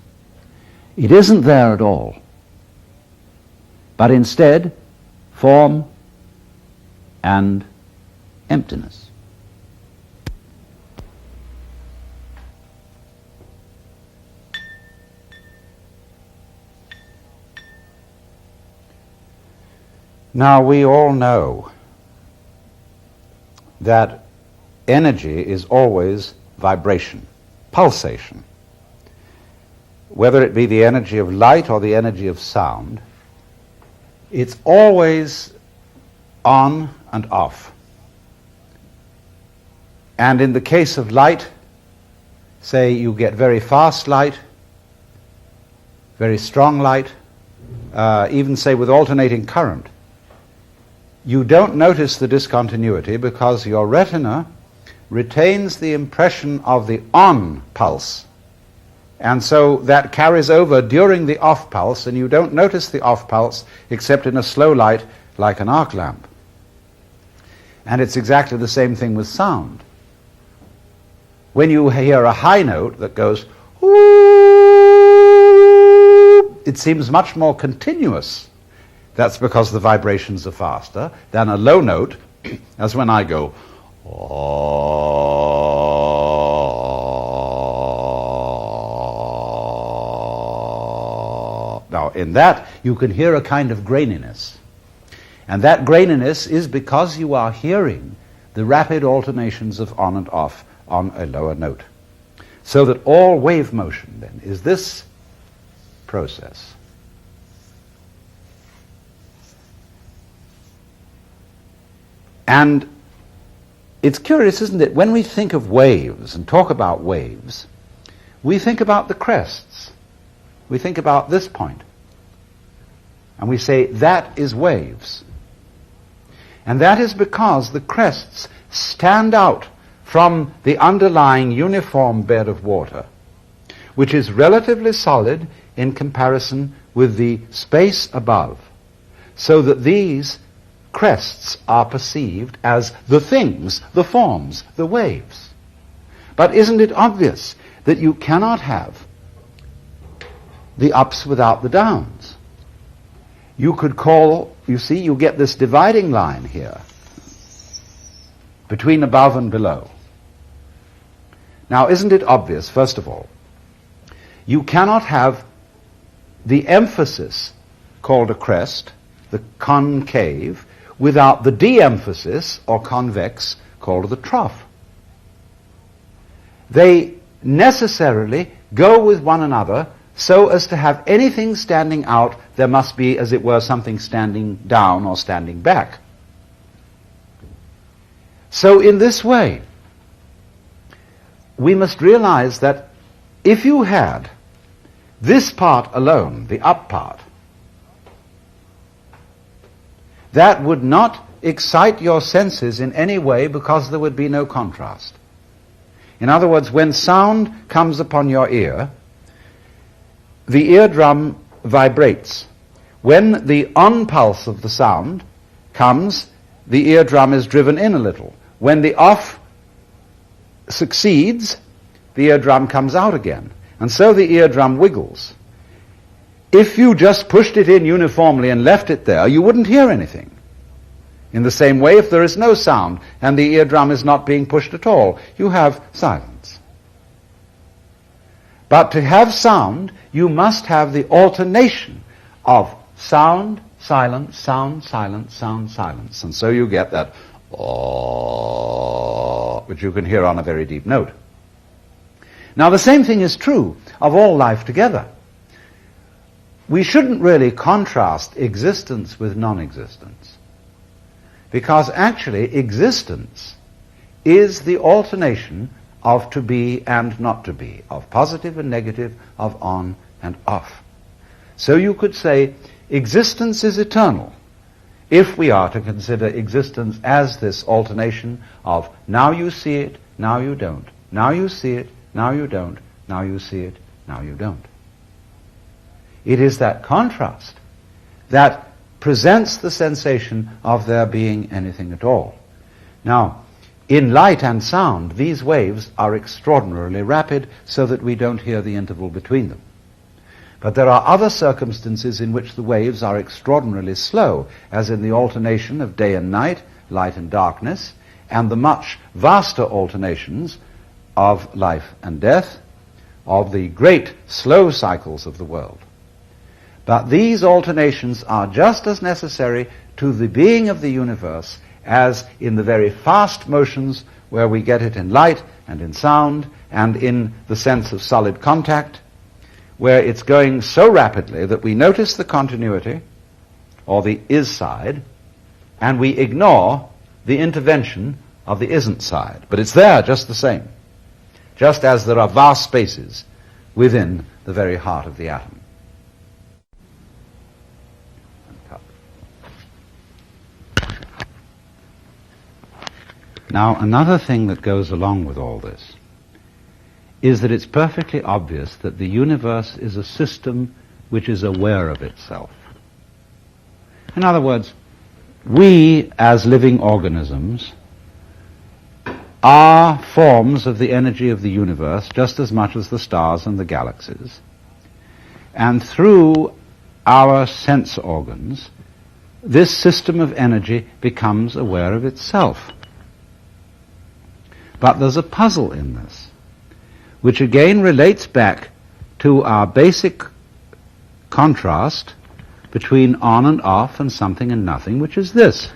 It isn't there at all, but instead form and emptiness. Now, we all know that energy is always vibration, pulsation. Whether it be the energy of light or the energy of sound, it's always on and off. And in the case of light, say you get very fast light, very strong light, even say with alternating current, you don't notice the discontinuity because your retina retains the impression of the on pulse. And so that carries over during the off pulse, and you don't notice the off pulse except in a slow light like an arc lamp. And it's exactly the same thing with sound. When you hear a high note that goes, "Ooh," it seems much more continuous. That's because the vibrations are faster than a low note, as when I go, now, in that, you can hear a kind of graininess. And that graininess is because you are hearing the rapid alternations of on and off on a lower note. So that all wave motion, then, is this process. And it's curious, isn't it? When we think of waves and talk about waves, we think about the crests. We think about this point. And we say, that is waves. And that is because the crests stand out from the underlying uniform bed of water, which is relatively solid in comparison with the space above, so that these crests are perceived as the things, the forms, the waves. But isn't it obvious that you cannot have the ups without the downs? You could call, you see, you get this dividing line here between above and below. Now, isn't it obvious, first of all, you cannot have the emphasis called a crest, the concave, without the de-emphasis or convex called the trough. They necessarily go with one another. So as to have anything standing out, there must be, as it were, something standing down or standing back. So in this way, we must realize that if you had this part alone, the up part, that would not excite your senses in any way because there would be no contrast. In other words, when sound comes upon your ear, the eardrum vibrates. When the on pulse of the sound comes, the eardrum is driven in a little. When the off succeeds, the eardrum comes out again. And so the eardrum wiggles. If you just pushed it in uniformly and left it there, you wouldn't hear anything. In the same way, if there is no sound and the eardrum is not being pushed at all, you have silence. But to have sound, you must have the alternation of sound, silence, sound, silence, sound, silence. And so you get that which you can hear on a very deep note. Now the same thing is true of all life together. We shouldn't really contrast existence with non-existence, because actually existence is the alternation of to be and not to be, of positive and negative, of on and off. So you could say existence is eternal if we are to consider existence as this alternation of now you see it, now you don't, now you see it, now you don't, now you see it, now you don't. It is that contrast that presents the sensation of there being anything at all. Now, in light and sound, these waves are extraordinarily rapid so that we don't hear the interval between them. But there are other circumstances in which the waves are extraordinarily slow, as in the alternation of day and night, light and darkness, and the much vaster alternations of life and death, of the great slow cycles of the world. But these alternations are just as necessary to the being of the universe as in the very fast motions where we get it in light and in sound and in the sense of solid contact, where it's going so rapidly that we notice the continuity, or the is side, and we ignore the intervention of the isn't side. But it's there just the same, just as there are vast spaces within the very heart of the atom. Now, another thing that goes along with all this is that it's perfectly obvious that the universe is a system which is aware of itself. In other words, we as living organisms are forms of the energy of the universe just as much as the stars and the galaxies. And through our sense organs, this system of energy becomes aware of itself. But there's a puzzle in this, which again relates back to our basic contrast between on and off and something and nothing, which is this: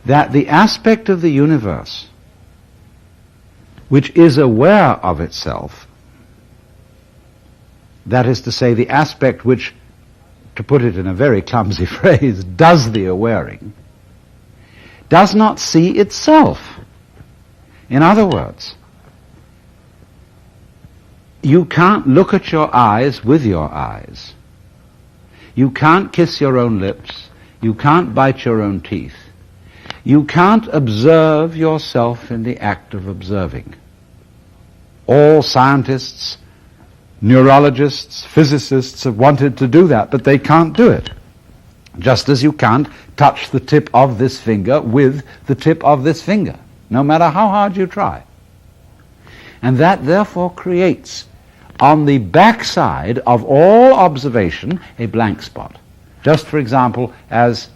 that the aspect of the universe which is aware of itself, that is to say, the aspect which, to put it in a very clumsy phrase, does the awaring, does not see itself. In other words, you can't look at your eyes with your eyes. You can't kiss your own lips. You can't bite your own teeth. You can't observe yourself in the act of observing. All scientists, neurologists, physicists have wanted to do that, but they can't do it. Just as you can't touch the tip of this finger with the tip of this finger, no matter how hard you try. And that therefore creates, on the backside of all observation, a blank spot. Just for example, as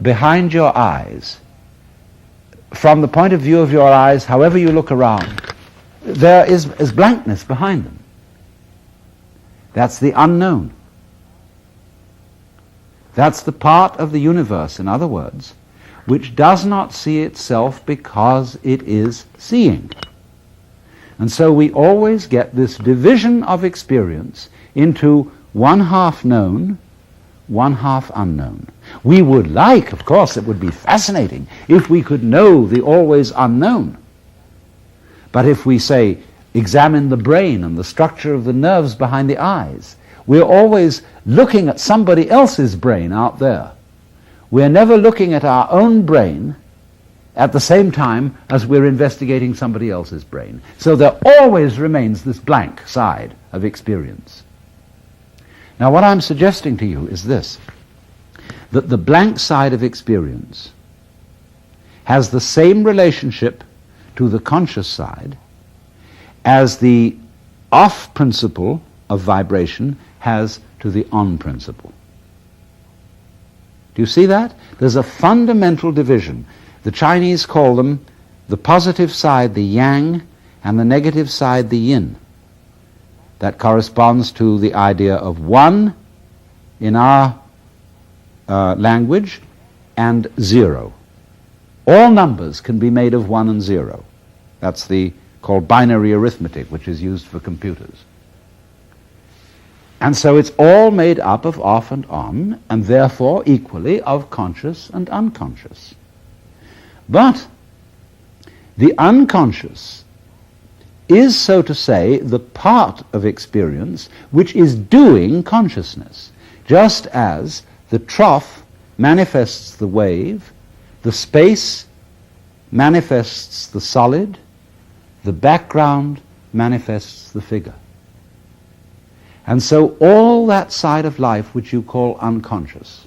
behind your eyes, from the point of view of your eyes, however you look around, there is blankness behind them. That's the unknown. That's the part of the universe, in other words, which does not see itself because it is seeing. And so we always get this division of experience into one half known, one half unknown. We would like, of course, it would be fascinating if we could know the always unknown. But if we say, examine the brain and the structure of the nerves behind the eyes, we're always looking at somebody else's brain out there. We're never looking at our own brain at the same time as we're investigating somebody else's brain. So there always remains this blank side of experience. Now what I'm suggesting to you is this, that the blank side of experience has the same relationship to the conscious side as the off principle of vibration has to the on principle. Do you see that? There's a fundamental division. The Chinese call them the positive side, the yang, and the negative side, the yin. That corresponds to the idea of one in our language and zero. All numbers can be made of 1 and 0. That's called binary arithmetic, which is used for computers. And so it's all made up of off and on, and therefore equally of conscious and unconscious. But the unconscious is, so to say, the part of experience which is doing consciousness, just as the trough manifests the wave, the space manifests the solid, the background manifests the figure. And so all that side of life which you call unconscious,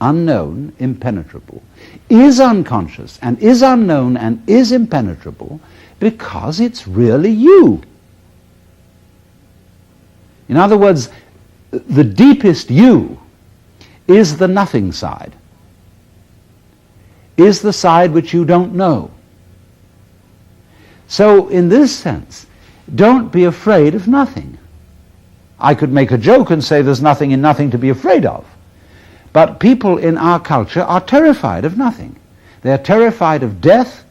unknown, impenetrable, is unconscious and is unknown and is impenetrable because it's really you. In other words, the deepest you is the nothing side, is the side which you don't know. So in this sense, don't be afraid of nothing. I could make a joke and say there's nothing in nothing to be afraid of. But people in our culture are terrified of nothing. They're terrified of death.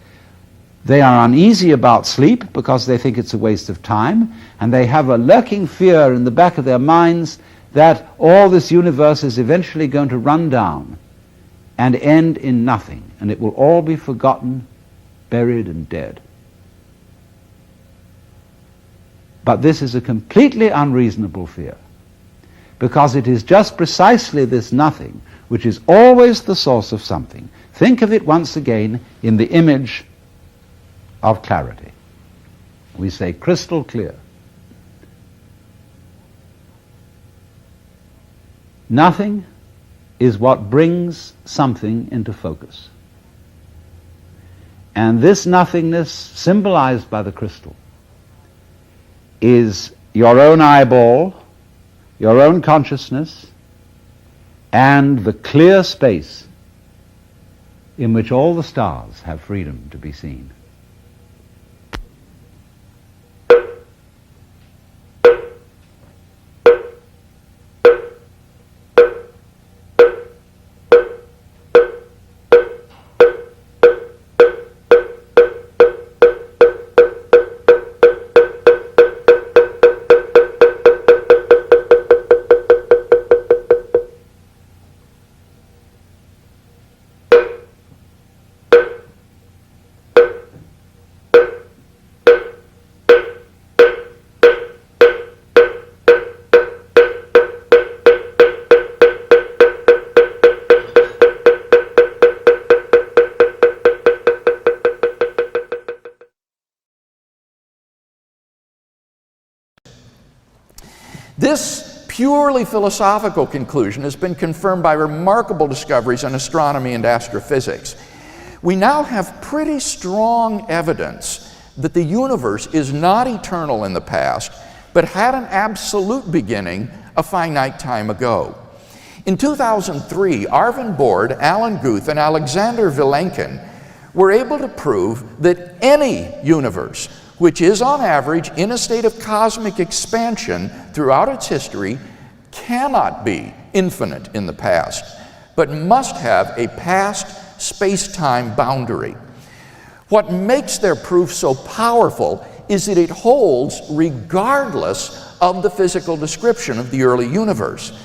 They are uneasy about sleep because they think it's a waste of time. And they have a lurking fear in the back of their minds that all this universe is eventually going to run down and end in nothing. And it will all be forgotten, buried and dead. But this is a completely unreasonable fear, because it is just precisely this nothing which is always the source of something. Think of it once again in the image of clarity. We say crystal clear. Nothing is what brings something into focus. And this nothingness, symbolized by the crystal, is your own eyeball, your own consciousness, and the clear space in which all the stars have freedom to be seen. This purely philosophical conclusion has been confirmed by remarkable discoveries in astronomy and astrophysics. We now have pretty strong evidence that the universe is not eternal in the past, but had an absolute beginning a finite time ago. In 2003, Arvind Borde, Alan Guth, and Alexander Vilenkin were able to prove that any universe, which is on average in a state of cosmic expansion throughout its history, cannot be infinite in the past, but must have a past space-time boundary. What makes their proof so powerful is that it holds regardless of the physical description of the early universe.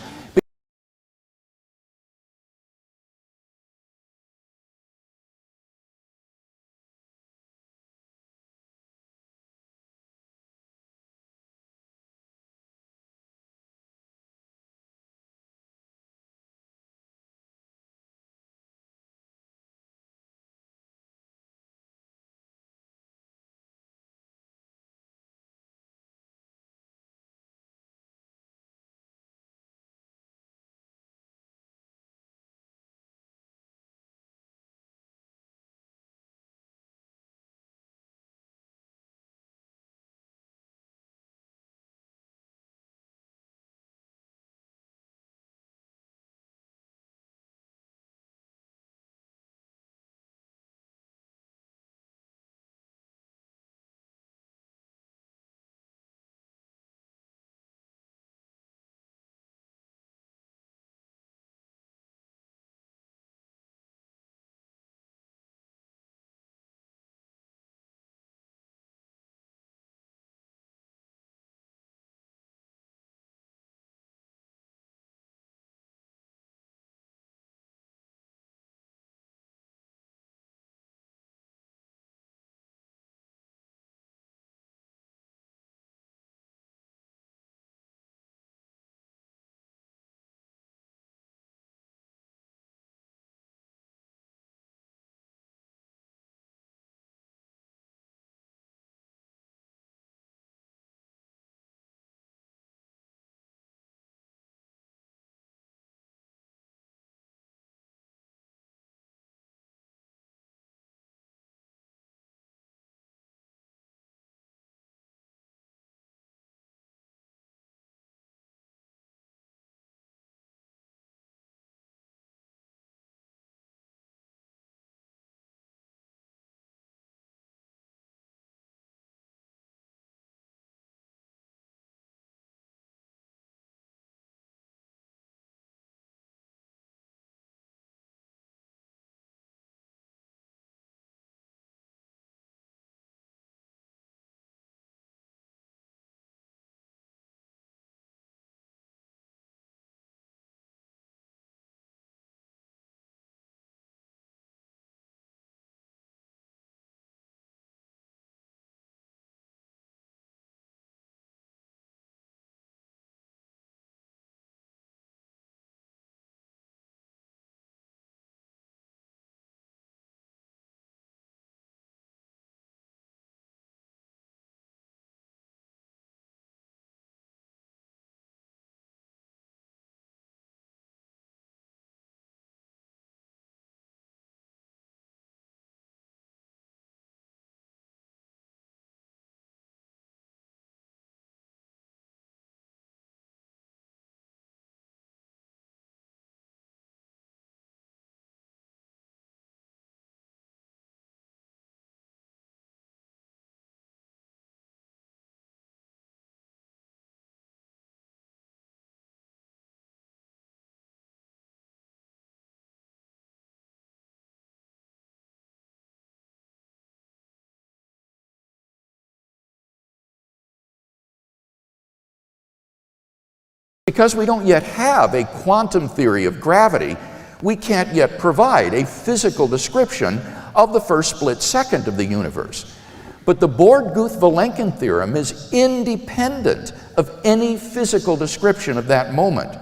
Because we don't yet have a quantum theory of gravity, we can't yet provide a physical description of the first split second of the universe. But the Borde-Guth-Vilenkin theorem is independent of any physical description of that moment.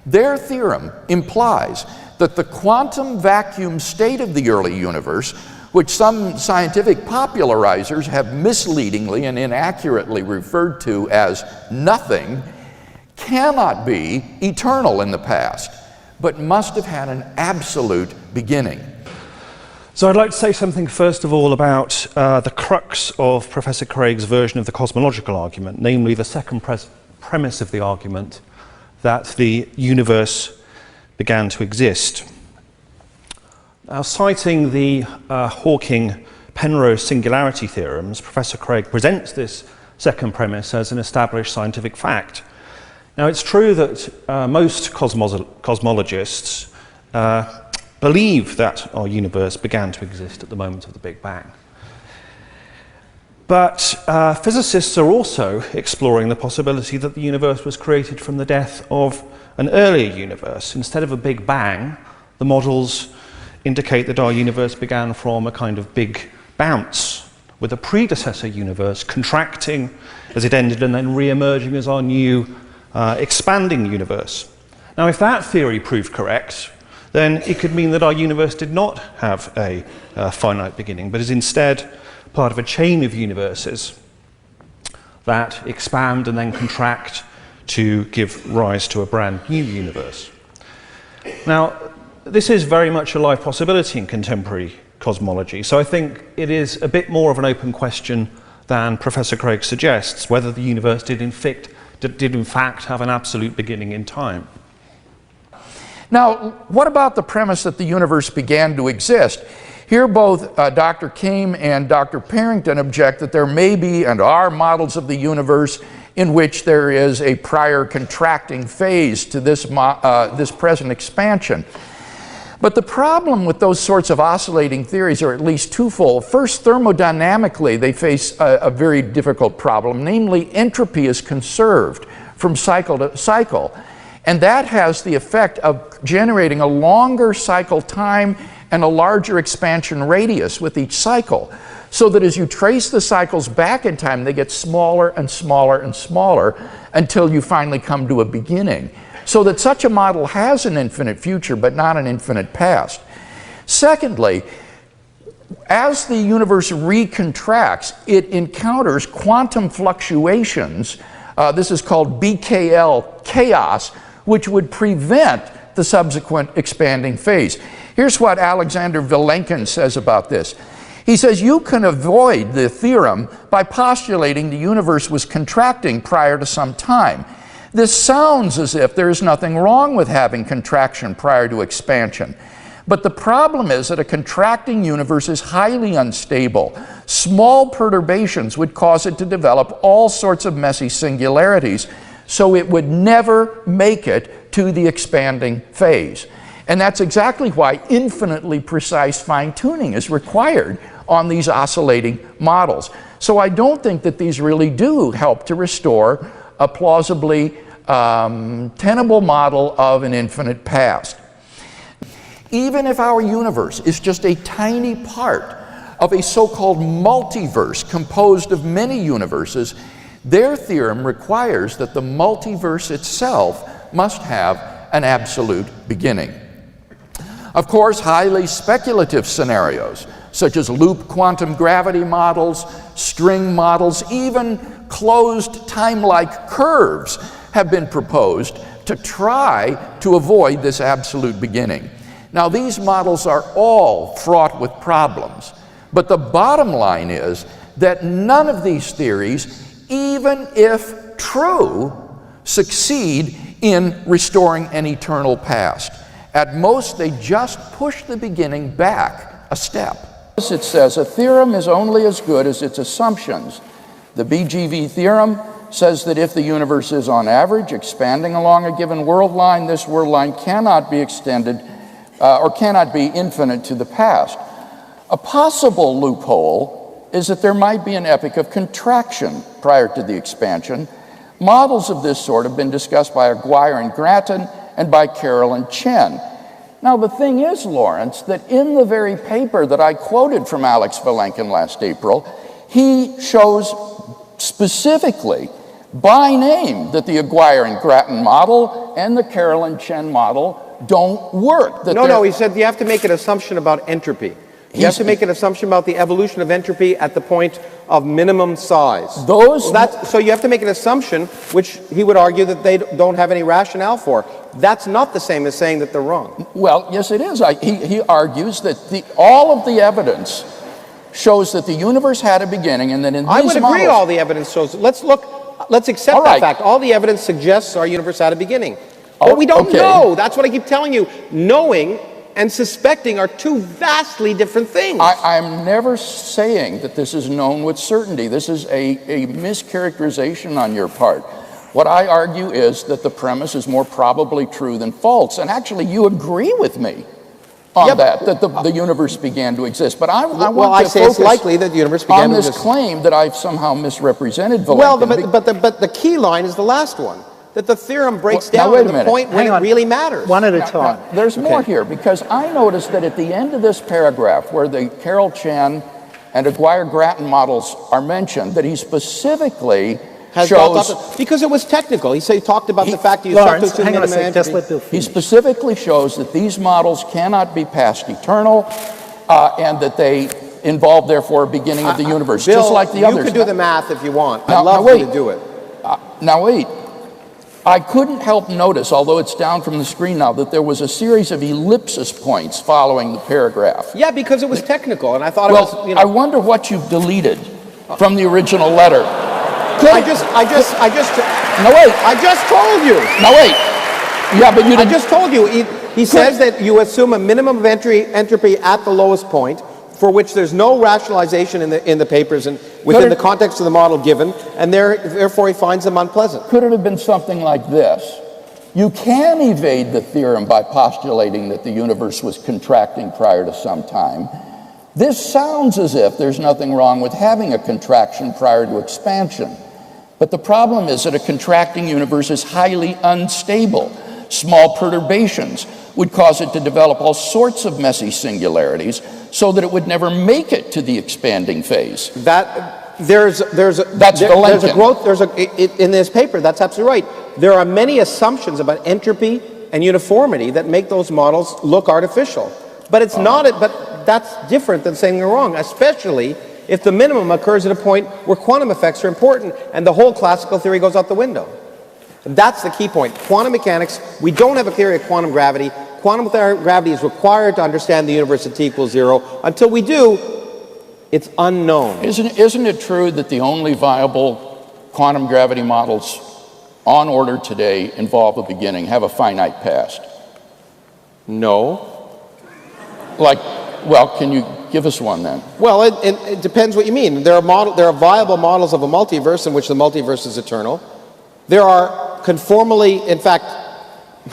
Their theorem implies that the quantum vacuum state of the early universe, which some scientific popularizers have misleadingly and inaccurately referred to as nothing, cannot be eternal in the past, but must have had an absolute beginning. So I'd like to say something first of all about the crux of Professor Craig's version of the cosmological argument, namely the second premise of the argument that the universe began to exist. Now, citing the Hawking-Penrose singularity theorems, Professor Craig presents this second premise as an established scientific fact. Now, it's true that most cosmologists believe that our universe began to exist at the moment of the Big Bang. But physicists are also exploring the possibility that the universe was created from the death of an earlier universe. Instead of a Big Bang, the models indicate that our universe began from a kind of big bounce, with a predecessor universe contracting as it ended and then re-emerging as our new expanding universe. Now, if that theory proved correct, then it could mean that our universe did not have a finite beginning, but is instead part of a chain of universes that expand and then contract to give rise to a brand new universe. Now, this is very much a live possibility in contemporary cosmology, so I think it is a bit more of an open question than Professor Craig suggests, whether the universe did in fact have an absolute beginning in time. Now, what about the premise that the universe began to exist? Here both Dr. Kalam and Dr. Parrington object that there may be and are models of the universe in which there is a prior contracting phase to this present expansion. But the problem with those sorts of oscillating theories are at least twofold. First, thermodynamically, they face a very difficult problem, namely entropy is conserved from cycle to cycle. And that has the effect of generating a longer cycle time and a larger expansion radius with each cycle, so that as you trace the cycles back in time, they get smaller and smaller and smaller until you finally come to a beginning. So that such a model has an infinite future, but not an infinite past. Secondly, as the universe recontracts, it encounters quantum fluctuations. This is called BKL chaos, which would prevent the subsequent expanding phase. Here's what Alexander Vilenkin says about this. He says, you can avoid the theorem by postulating the universe was contracting prior to some time. This sounds as if there is nothing wrong with having contraction prior to expansion. But the problem is that a contracting universe is highly unstable. Small perturbations would cause it to develop all sorts of messy singularities, so it would never make it to the expanding phase. And that's exactly why infinitely precise fine-tuning is required on these oscillating models. So I don't think that these really do help to restore a plausibly tenable model of an infinite past. Even if our universe is just a tiny part of a so-called multiverse composed of many universes, their theorem requires that the multiverse itself must have an absolute beginning. Of course, highly speculative scenarios, such as loop quantum gravity models, string models, even closed time-like curves have been proposed to try to avoid this absolute beginning. Now, these models are all fraught with problems, but the bottom line is that none of these theories, even if true, succeed in restoring an eternal past. At most, they just push the beginning back a step. It says, a theorem is only as good as its assumptions. The BGV theorem says that if the universe is on average expanding along a given world line, this world line cannot be extended or cannot be infinite to the past. A possible loophole is that there might be an epoch of contraction prior to the expansion. Models of this sort have been discussed by Aguirre and Grattan and by Carroll and Chen. Now, the thing is, Lawrence, that in the very paper that I quoted from Alex Vilenkin last April, he shows specifically by name that the Aguirre and Grattan model and the Carroll and Chen model don't work. No, he said you have to make an assumption about entropy. You have to make an assumption about the evolution of entropy at the point of minimum size. So you have to make an assumption, which he would argue that they don't have any rationale for. That's not the same as saying that they're wrong. Well, yes, it is. He argues that all of the evidence shows that the universe had a beginning, and that in these I would agree models, all the evidence shows. Let's accept that fact. All the evidence suggests our universe had a beginning. But we don't know. That's what I keep telling you. Knowing and suspecting are two vastly different things. I'm never saying that this is known with certainty. This is a mischaracterization on your part. What I argue is that the premise is more probably true than false. And actually, you agree with me on that the universe began to exist. But I want to focus it's likely that the universe began on to this exist. claim that I've somehow misrepresented. Well, but the key line is the last one. That the theorem breaks down to the point when it really matters. One at a time. There's more here, because I noticed that at the end of this paragraph, where the Carroll-Chan and Aguirre-Grattan models are mentioned, that he specifically shows... Because it was technical. He talked about the fact that you Lawrence, hang on a second, just let Bill finish. He specifically shows that these models cannot be past eternal, and that they involve, therefore, a beginning of the universe, Bill, just like the others. You could do the math if you want. I'd love you to do it. Now wait. I couldn't help notice, although it's down from the screen now, that there was a series of ellipsis points following the paragraph. Yeah, because it was technical, and I thought it was, I wonder what you've deleted from the original letter. No, wait. I just told you. No, wait. Yeah, but you didn't. I just told you. He says that you assume a minimum of entropy at the lowest point, for which there's no rationalization in the papers and within the context of the model given, and therefore he finds them unpleasant. Could it have been something like this? You can evade the theorem by postulating that the universe was contracting prior to some time. This sounds as if there's nothing wrong with having a contraction prior to expansion. But the problem is that a contracting universe is highly unstable. Small perturbations would cause it to develop all sorts of messy singularities, so that it would never make it to the expanding phase. In this paper, that's absolutely right. There are many assumptions about entropy and uniformity that make those models look artificial. But it's but that's different than saying they're wrong, especially if the minimum occurs at a point where quantum effects are important and the whole classical theory goes out the window. That's the key point. Quantum mechanics, we don't have a theory of quantum gravity. Quantum gravity is required to understand the universe at t equals 0. Until we do, it's unknown. Isn't it true that the only viable quantum gravity models on order today involve a beginning, have a finite past? No. Can you give us one then? Well, it depends what you mean. There are viable models of a multiverse in which the multiverse is eternal. There are conformally, in fact,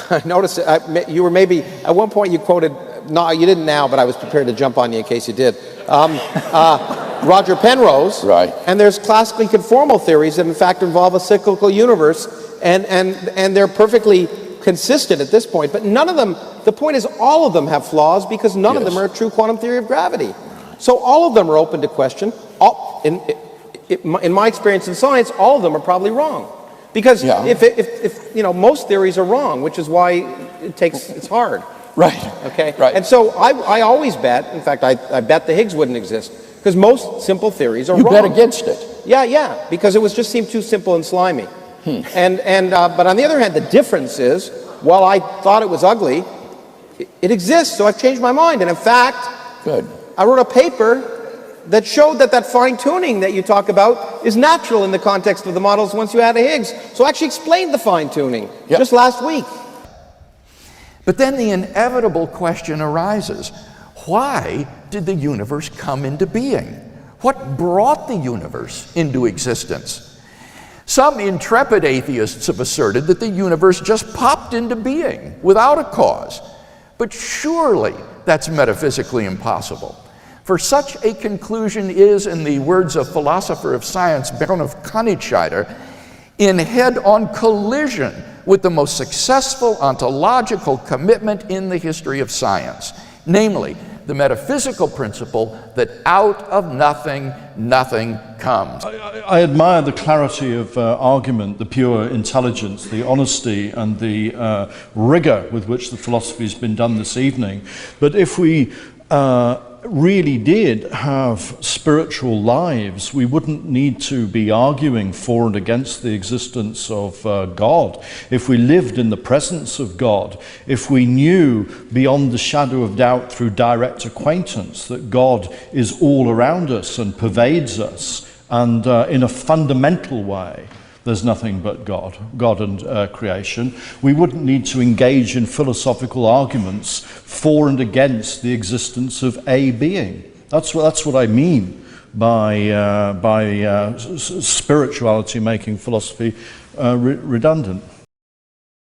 I noticed you were maybe, at one point you quoted, no, you didn't now, but I was prepared to jump on you in case you did. Roger Penrose. Right. And there's classically conformal theories that in fact involve a cyclical universe, and they're perfectly consistent at this point. But none of them, the point is all of them have flaws because none of them are a true quantum theory of gravity. So all of them are open to question. In my experience in science, all of them are probably wrong. Because if most theories are wrong, which is why it's hard. Right. Okay. Right. And so I always bet. In fact, I bet the Higgs wouldn't exist because most simple theories are wrong. You bet against it. Yeah. Because it just seemed too simple and slimy. But on the other hand, the difference is, while I thought it was ugly, it exists. So I've changed my mind. And in fact, I wrote a paper that showed that fine-tuning that you talk about is natural in the context of the models once you add a Higgs. So I actually explained the fine-tuning just last week. But then the inevitable question arises. Why did the universe come into being? What brought the universe into existence? Some intrepid atheists have asserted that the universe just popped into being without a cause. But surely that's metaphysically impossible. For such a conclusion is, in the words of philosopher of science Baron of Königseider, in head-on collision with the most successful ontological commitment in the history of science, namely the metaphysical principle that out of nothing, nothing comes. I admire the clarity of argument, the pure intelligence, the honesty, and the rigor with which the philosophy has been done this evening. But if we really did have spiritual lives, we wouldn't need to be arguing for and against the existence of God. If we lived in the presence of God, if we knew beyond the shadow of doubt through direct acquaintance that God is all around us and pervades us, and in a fundamental way, there's nothing but God and creation, we wouldn't need to engage in philosophical arguments for and against the existence of a being. That's what I mean by spirituality making philosophy redundant.